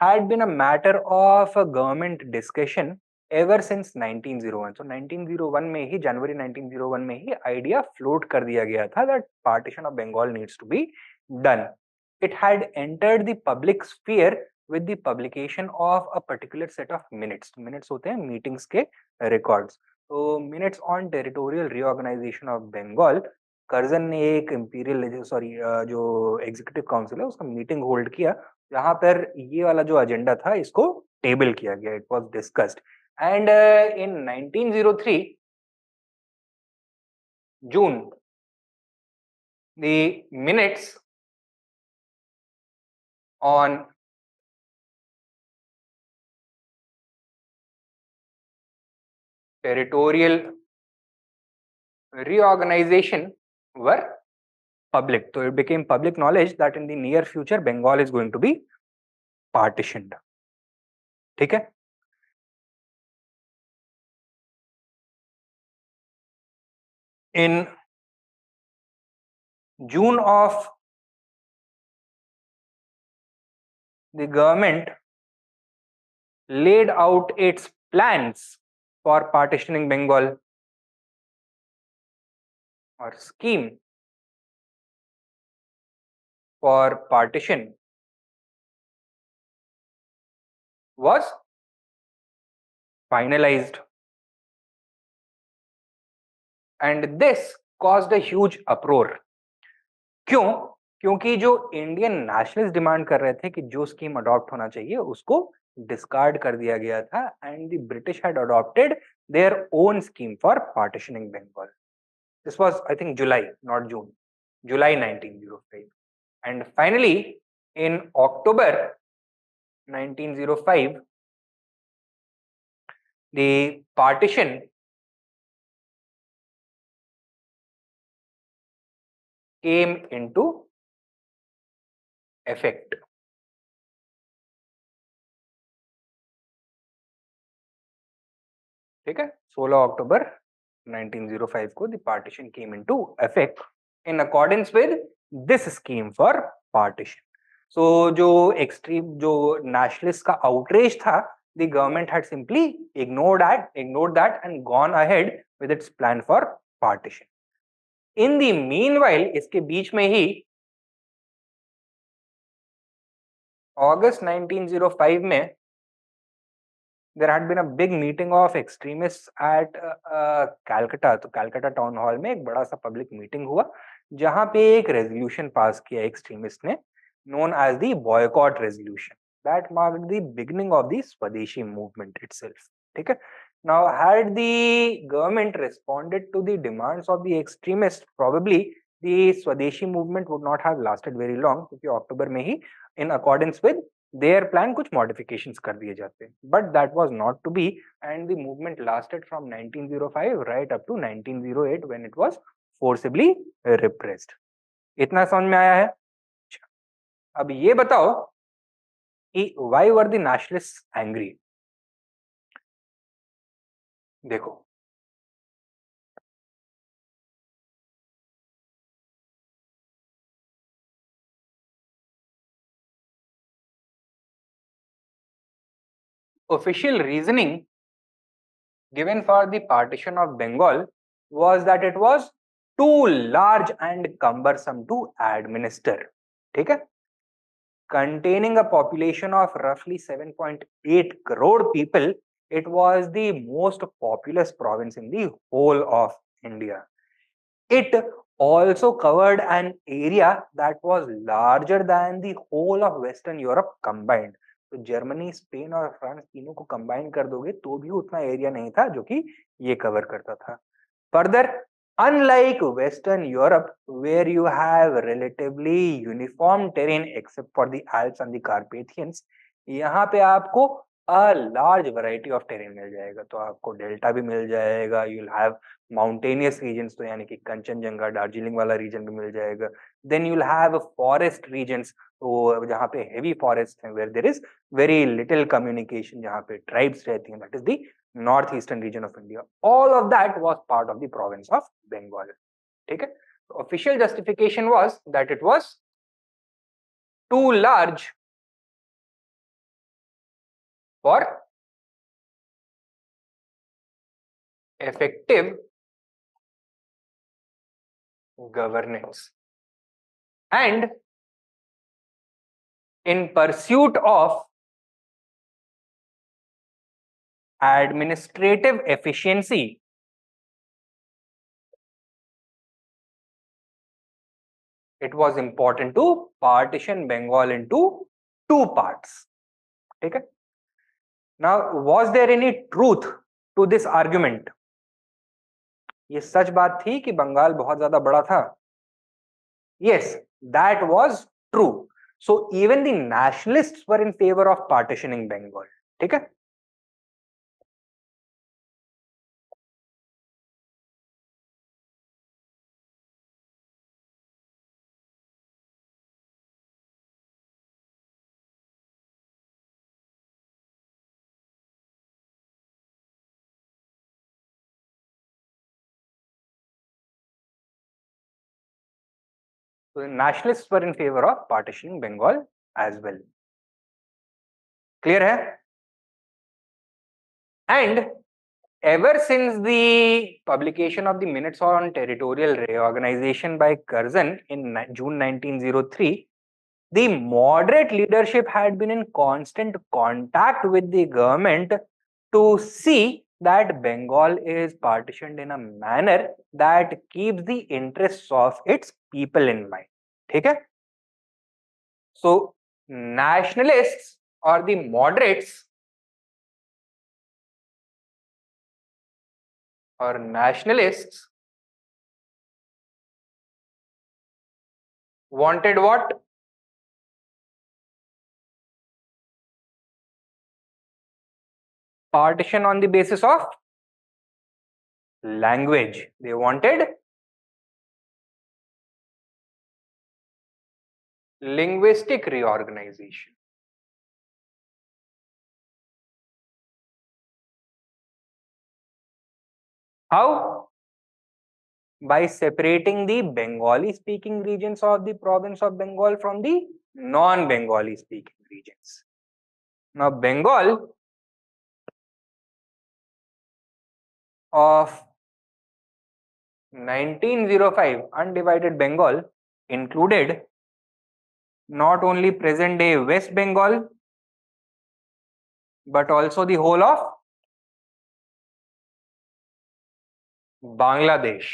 had been a matter of a government discussion ever since 1901. So 1901 में ही, जनवरी 1901 में ही आइडिया फ्लोट कर दिया गया था that partition of Bengal needs to be done. It had entered the public sphere with the publication of a particular set of minutes. Minutes होते हैं meetings के records. तो minutes on territorial reorganization of Bengal, Curzon ने एक imperial जो executive council है उसका meeting hold किया, जहां पर ये वाला जो एजेंडा था इसको टेबल किया गया. It was discussed and in 1903 June the minutes on territorial reorganization were public. So it became public knowledge that in the near future Bengal is going to be partitioned. ठीक है. In June of the government laid out its plans for partitioning Bengal, or scheme for partition was finalized, and this caused a huge uproar. क्यों? क्योंकि जो Indian nationalist demand कर रहे थे कि जो स्कीम अडॉप्ट होना चाहिए उसको डिस्कार्ड कर दिया गया था, and the British had adopted their own scheme for partitioning Bengal. This was I think July, not June, July 1905. And finally in October 1905 the partition came into effect. ठीक है, 16 अक्टूबर 1905 को the partition came into effect in accordance with this scheme for partition. So जो extreme, जो nationalist का outrage था, the government had simply ignored that and gone ahead with its plan for partition. In the meanwhile, इसके बीच में ही August 1905 में there had been a big meeting of extremists at Calcutta. तो Calcutta town hall में एक बड़ा सा public meeting हुआ, जहां पे एक रेजोल्यूशन पास किया एक्सट्रीमिस्ट ने, known as the boycott resolution, that marked the beginning of the Swadeshi movement itself. ठीक है. Now, had the government responded to the demands of the extremists, probably the Swadeshi movement would not have lasted very long, क्योंकि अक्टूबर में ही in accordance with their plan कुछ modifications कर दिए जाते. But that was not to be, and the movement lasted from 1905 right up to 1908 when it was forcibly repressed. इतना समझ में आया है? अब ये बताओ कि why were the nationalists angry? देखो, official reasoning given for the partition of Bengal was that it was too large and cumbersome to administer. ठीक है. Containing a population of roughly 7.8 crore people, it was the most populous province in the whole of India. It also covered an area that was larger than the whole of Western Europe combined. तो Germany, Spain और France तीनों को combine कर दोगे तो भी उतना area नहीं था जो कि ये कवर करता था. Further, unlike Western Europe, where you have relatively uniform terrain except for the Alps and the Carpathians, यहाँ पे आपको a large variety of terrain मिल जाएगा. तो आपको डेल्टा भी मिल जाएगा, you'll have mountainous regions, तो यानी कि कंचनजंगा, दार्जिलिंग वाला रीजन भी मिल जाएगा. Then you'll have forest regions, तो जहाँ पे heavy forests हैं, where there is very little communication, जहाँ पे tribes रहती हैं, that is the northeastern region of India. All of that was part of the province of Bengal. ठीक है. So official justification was that it was too large for effective governance. And in pursuit of administrative efficiency, it was important to partition Bengal into two parts. Okay? Now, was there any truth to this argument? ये सच बात थी कि बंगाल बहुत ज्यादा बड़ा था? Yes, that was true. So even the nationalists were in favor of partitioning Bengal. ठीक है? So the nationalists were in favor of partitioning Bengal as well. Clear hai? And ever since the publication of the Minutes on Territorial Reorganization by Curzon in June 1903, the moderate leadership had been in constant contact with the government to see that Bengal is partitioned in a manner that keeps the interests of its people in mind. Okay? So, nationalists or the moderates or nationalists wanted what? Partition on the basis of language. They wanted linguistic reorganization. How? By separating the Bengali speaking regions of the province of Bengal from the non-Bengali speaking regions. Now, Bengal of 1905, undivided Bengal, included not only present day West Bengal, but also the whole of Bangladesh.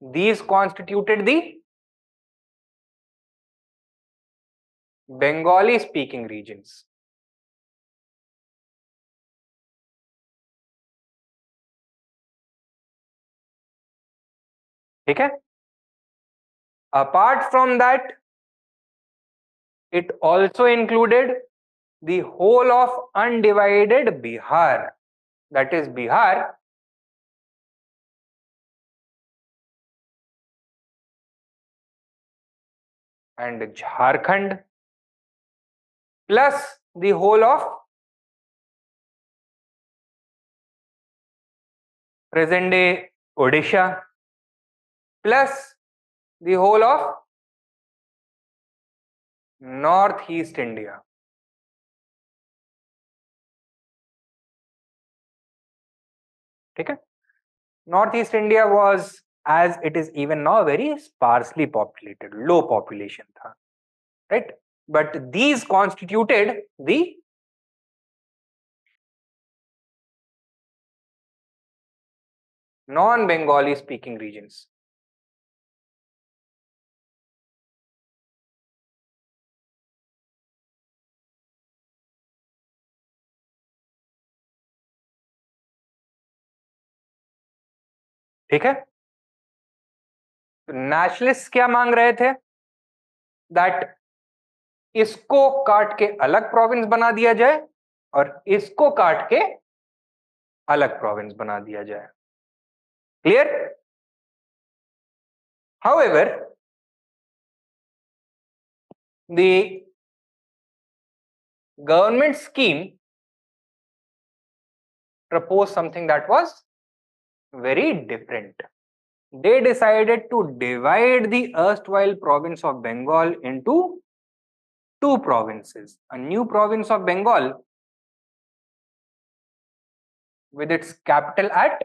These constituted the Bengali speaking regions. Okay? Apart from that, it also included the whole of undivided Bihar. That is Bihar and Jharkhand, plus the whole of present day Odisha, plus the whole of Northeast India. Okay? Northeast India was, as it is even now, very sparsely populated, low population tha, right? But these constituted the non-Bengali speaking regions. ठीक है? Nationalist क्या मांग रहे थे? That इसको काट के अलग प्रोविंस बना दिया जाए और इसको काट के अलग प्रोविंस बना दिया जाए. Clear? However, the government scheme proposed something that was very different. They decided to divide the erstwhile province of Bengal into two provinces. A new province of Bengal with its capital at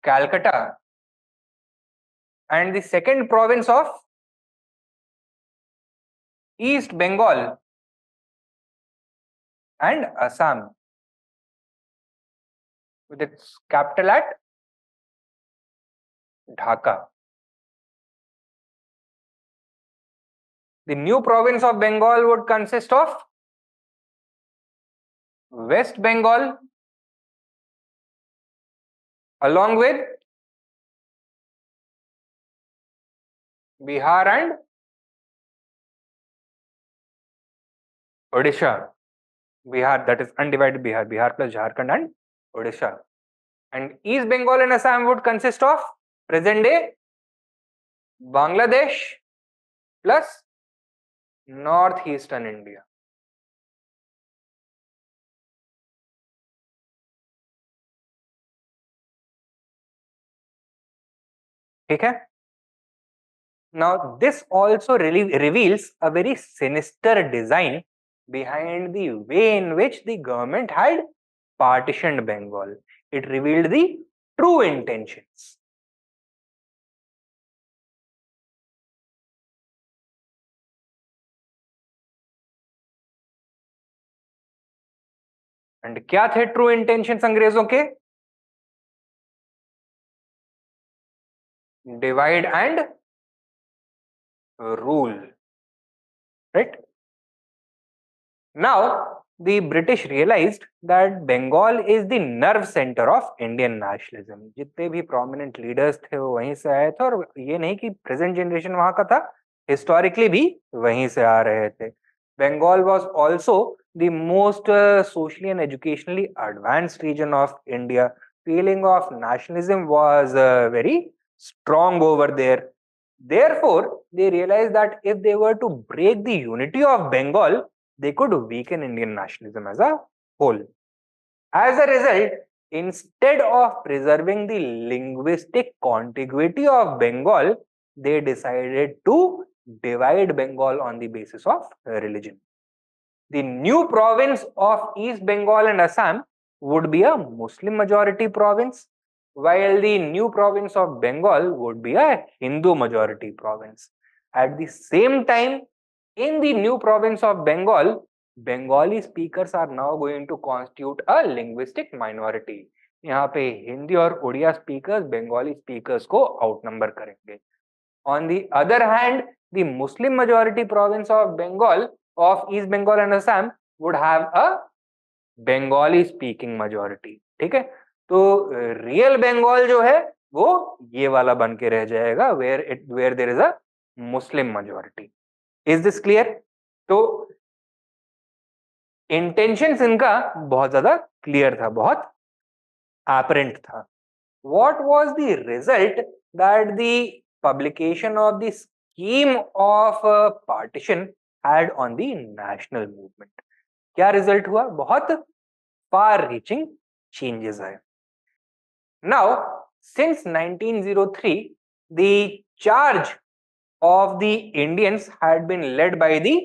Calcutta, and the second province of East Bengal and Assam with its capital at Dhaka. The new province of Bengal would consist of West Bengal along with Bihar and Odisha. Bihar, that is undivided Bihar. Bihar plus Jharkhand and Odisha. And East Bengal and Assam would consist of present day Bangladesh plus northeastern India. Okay. Now, this also reveals a very sinister design behind the way in which the government had partitioned Bengal. It revealed the true intentions. And क्या थे true intentions अंग्रेजों के? Divide and rule, right? Now, the British realized that Bengal is the nerve center of Indian nationalism. जितने भी prominent leaders थे वो वहीं से आए थे, और ये नहीं कि present generation वहाँ का था, historically भी वहीं से आ रहे थे. Bengal was also the most socially and educationally advanced region of India. Feeling of nationalism was very strong over there. Therefore, they realized that if they were to break the unity of Bengal, they could weaken Indian nationalism as a whole. As a result, instead of preserving the linguistic contiguity of Bengal, they decided to divide Bengal on the basis of religion. The new province of East Bengal and Assam would be a Muslim majority province, while the new province of Bengal would be a Hindu majority province. At the same time, in the new province of Bengal, Bengali speakers are now going to constitute a linguistic minority. यहाँ पे हिंदी और Odia speakers Bengali speakers को outnumber करेंगे. On the other hand, the Muslim majority province of Bengal, of East Bengal and Assam, would have a Bengali speaking majority. ठीक है? तो real Bengal जो है वो ये वाला बन के रह जाएगा, where there is a Muslim majority. Is this clear? तो intentions इनका बहुत ज्यादा clear था, बहुत apparent था. What was the result that the publication of the scheme of partition had on the national movement? क्या result हुआ? बहुत far-reaching changes आए. Now, since 1903, the charge of the Indians had been led by the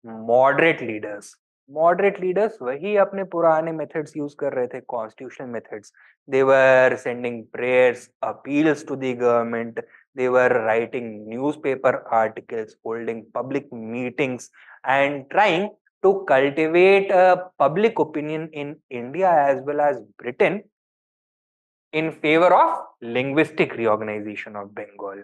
moderate leaders. Moderate leaders वही अपने पुराने methods use कर रहे थे, constitutional methods. They were sending prayers, appeals to the government. They were writing newspaper articles, holding public meetings, and trying to cultivate a public opinion in India as well as Britain in favor of linguistic reorganization of Bengal.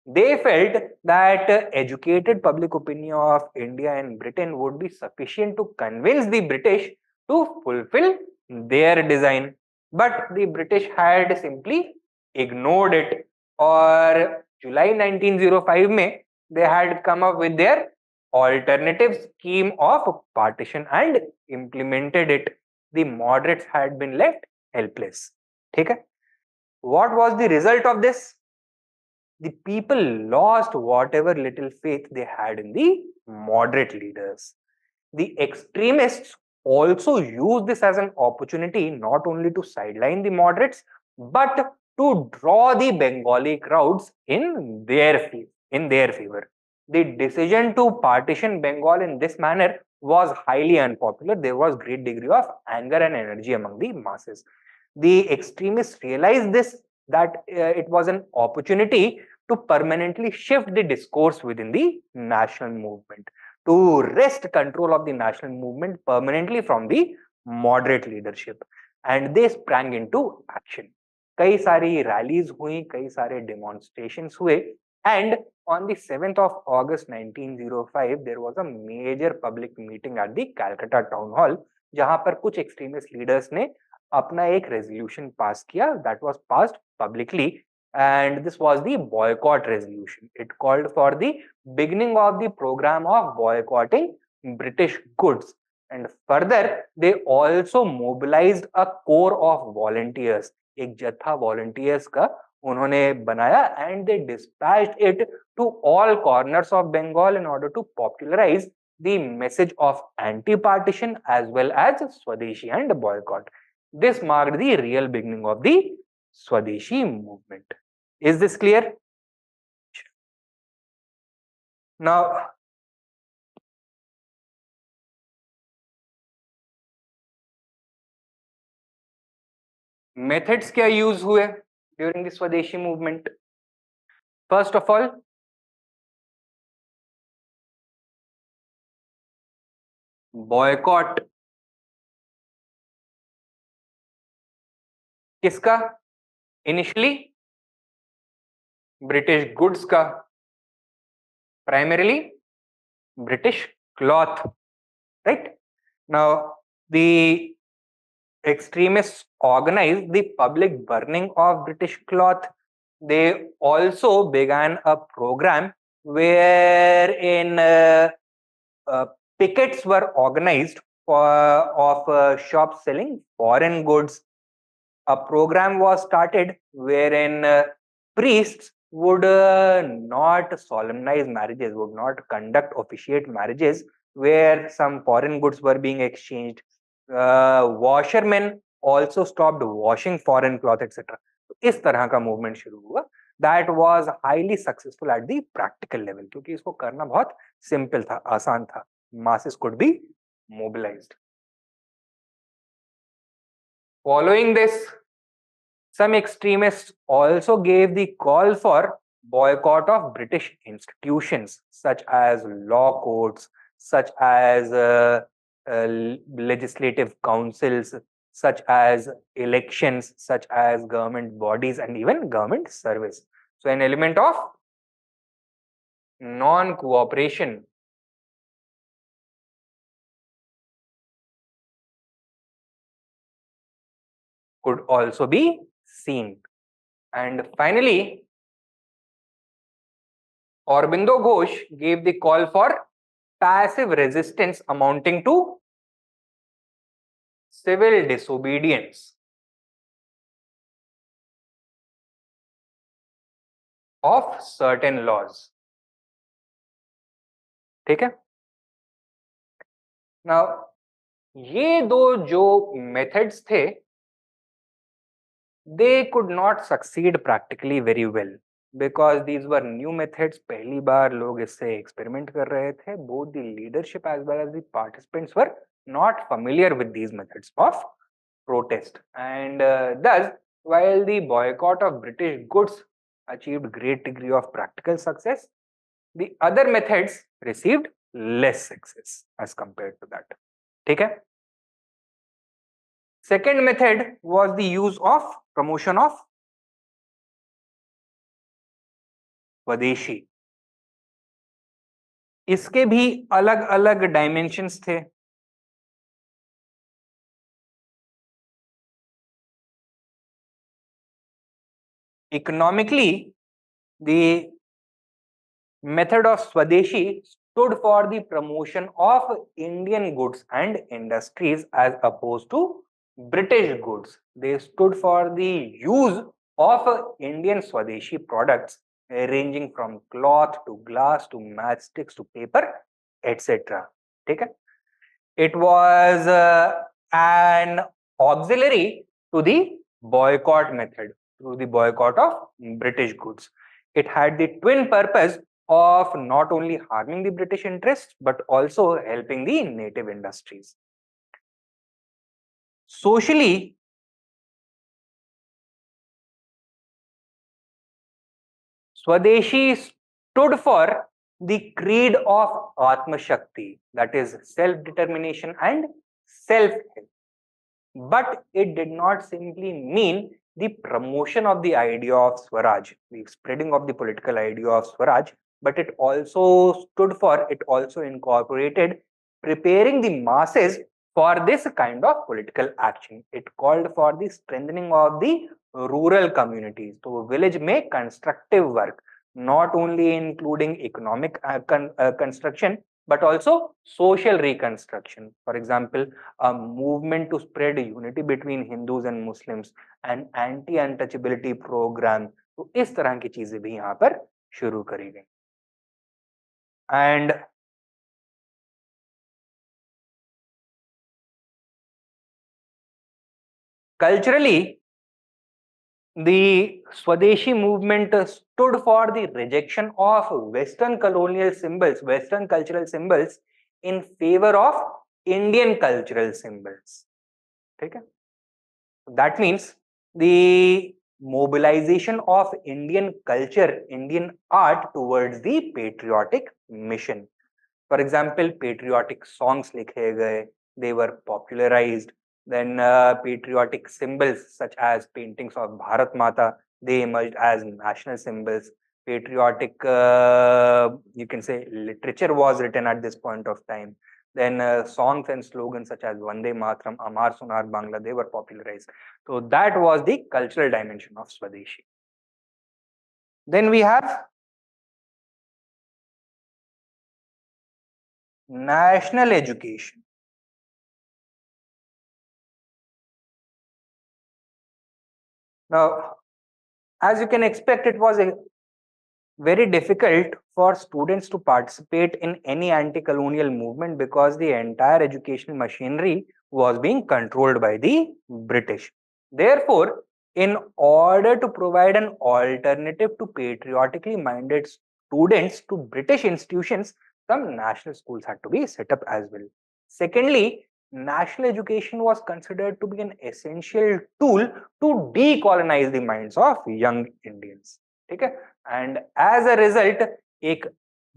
They felt that educated public opinion of India and Britain would be sufficient to convince the British to fulfill their design. But the British had simply ignored it. Or July 1905 में they had come up with their alternative scheme of partition and implemented it. The moderates had been left helpless. ठीक है? What was the result of this? The people lost whatever little faith they had in the moderate leaders. The extremists also used this as an opportunity not only to sideline the moderates, but to draw the Bengali crowds in their favor. The decision to partition Bengal in this manner was highly unpopular. There was great degree of anger and energy among the masses. The extremists realized this, that it was an opportunity to permanently shift the discourse within the national movement, to wrest control of the national movement permanently from the moderate leadership. And they sprang into action. कई सारी rallies हुई, कई सारे demonstrations हुए, and on the 7th of August 1905 there was a major public meeting at the Calcutta town hall, जहां पर कुछ extremist leaders ने अपना एक रेजोल्यूशन पास किया, that was passed publicly, and this was the boycott resolution. It called for the beginning of the program of boycotting British goods, and further they also mobilized a corps of volunteers. एक जत्था volunteers का उन्होंने बनाया, and they dispatched it to all corners of Bengal in order to popularize the message of anti-partition as well as Swadeshi and boycott. This marked the real beginning of the Swadeshi movement. Is this clear? Now, methods क्या use हुए during the Swadeshi movement? First of all, boycott. किसका? Initially, British goods का, primarily British cloth, right? Now, the extremists organized the public burning of British cloth. They also began a program wherein pickets were organized of shops selling foreign goods. A program was started wherein priests would not solemnize marriages, would not conduct officiate marriages where some foreign goods were being exchanged. Washermen also stopped washing foreign cloth, etc. इस तरह का movement शुरू हुआ. That was highly successful at the practical level, क्योंकि इसको करना बहुत simple था, आसान था. Masses could be mobilized. Following this, some extremists also gave the call for boycott of British institutions such as law courts, such as legislative councils, such as elections, such as government bodies, and even government service. So an element of non-cooperation. Could also be seen. And finally, Aurobindo Ghosh gave the call for passive resistance amounting to civil disobedience of certain laws. ठीक है? Now, ये दो जो methods थे, they could not succeed practically very well because these were new methods. पहली बार लोग इससे experiment कर रहे थे. Both the leadership as well as the participants were not familiar with these methods of protest, and thus, while the boycott of British goods achieved great degree of practical success, the other methods received less success as compared to that. ठीक है? Second method was the use of promotion of Swadeshi. इसके भी अलग अलग dimensions थे. Economically, the method of Swadeshi stood for the promotion of Indian goods and industries as opposed to British goods. They stood for the use of Indian Swadeshi products ranging from cloth to glass to matchsticks to paper, etc. Okay? It was an auxiliary to the boycott method, through the boycott of British goods. It had the twin purpose of not only harming the British interests but also helping the native industries. Socially, Swadeshi stood for the creed of Atma Shakti, that is self-determination and self-help. But it did not simply mean the promotion of the idea of Swaraj, the spreading of the political idea of Swaraj, but it also stood for, it also incorporated preparing the masses for this kind of political action. It called for the strengthening of the rural communities. So village make constructive work, not only including economic construction, but also social reconstruction. For example, a movement to spread unity between Hindus and Muslims, an anti-untouchability program. तो इस तरह की चीजें भी यहाँ पर शुरू करी गई. And culturally, the Swadeshi movement stood for the rejection of Western colonial symbols, Western cultural symbols, in favor of Indian cultural symbols. Okay? That means the mobilization of Indian culture, Indian art towards the patriotic mission. For example, patriotic songs likhe gaye, they were popularized. Then patriotic symbols such as paintings of Bharat Mata, they emerged as national symbols. Patriotic, you can say, literature was written at this point of time. Then songs and slogans such as Vande Matram, Amar Sonar Bangla, they were popularized. So that was the cultural dimension of Swadeshi. Then we have national education. Now, as you can expect, it was very difficult for students to participate in any anti-colonial movement because the entire educational machinery was being controlled by the British. Therefore, in order to provide an alternative to patriotically minded students to British institutions, some national schools had to be set up as well. Secondly, national education was considered to be an essential tool to decolonize the minds of young Indians. Okay? And as a result, एक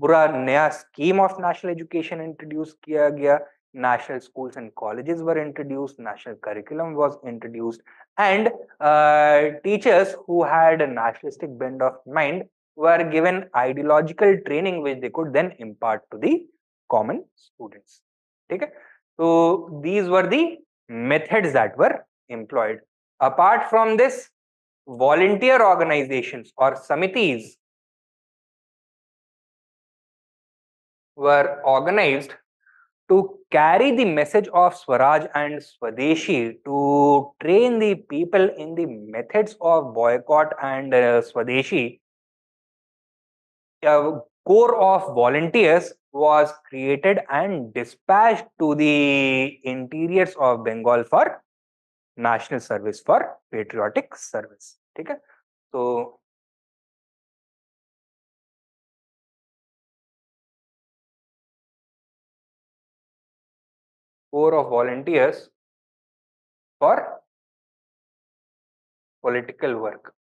पूरा नया scheme of national education introduce किया गया. National schools and colleges were introduced, national curriculum was introduced, and teachers who had a nationalistic bent of mind were given ideological training which they could then impart to the common students. Okay? So these were the methods that were employed. Apart from this, volunteer organizations or samitis were organized to carry the message of Swaraj and Swadeshi, to train the people in the methods of boycott and Swadeshi. A corps of volunteers was created and dispatched to the interiors of Bengal for national service, for patriotic service. Okay? So corps of volunteers for political work.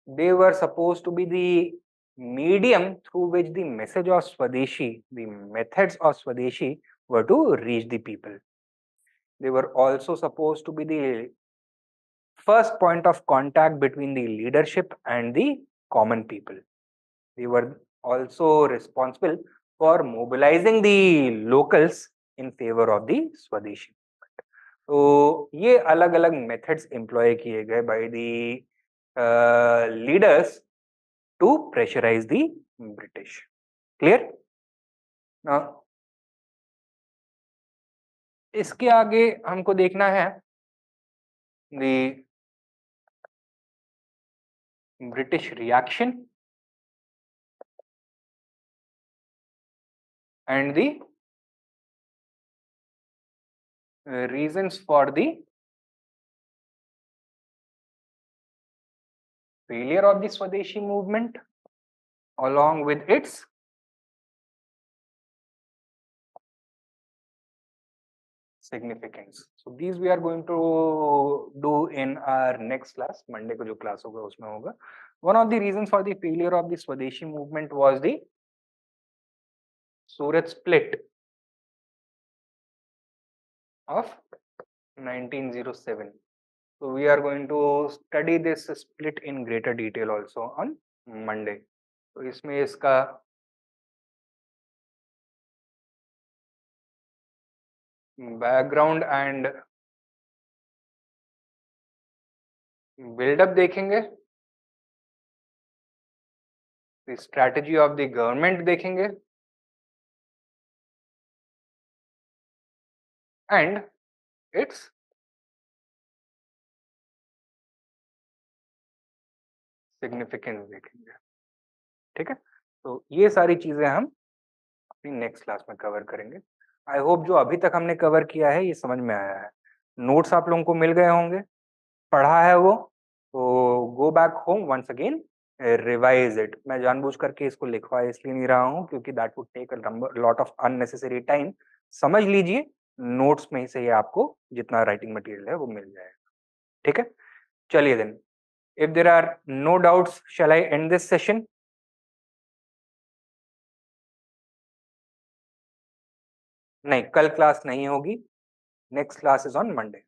They were supposed to be the medium through which the message of Swadeshi, the methods of Swadeshi, were to reach the people. They were also supposed to be the first point of contact between the leadership and the common people. They were also responsible for mobilizing the locals in favor of the Swadeshi. तो ये अलग अलग methods employ किए गए by the leaders to pressurize the British. Clear? इसके आगे हमको देखना है the British reaction and the reasons for the failure of the Swadeshi movement. along with its significance. So these we are going to do in our next class. Monday को जो class होगा उसमें होगा. One of the reasons for the failure of the Swadeshi movement was the Surat split of 1907. So we are going to study this split in greater detail also on Monday. तो इसमें इसका background and build up देखेंगे, the strategy of the government देखेंगे, and its significance देखेंगे. ठीक है, तो ये सारी चीजें हम अपनी नेक्स्ट क्लास में कवर करेंगे. आई होप जो अभी तक हमने कवर किया है ये समझ में आया है. नोट्स आप लोगों को मिल गए होंगे, पढ़ा है वो, तो go back home once again revise it. मैं जानबूझ करके इसको लिखवा इसलिए नहीं रहा हूँ क्योंकि that would take a lot of unnecessary time. समझ लीजिए, नोट्स में से ही आपको जितना राइटिंग मटेरियल है वो मिल जाएगा. ठीक है, चलिए then, if there are no doubts shall I end this session. नहीं, कल क्लास नहीं होगी. Next class is on Monday.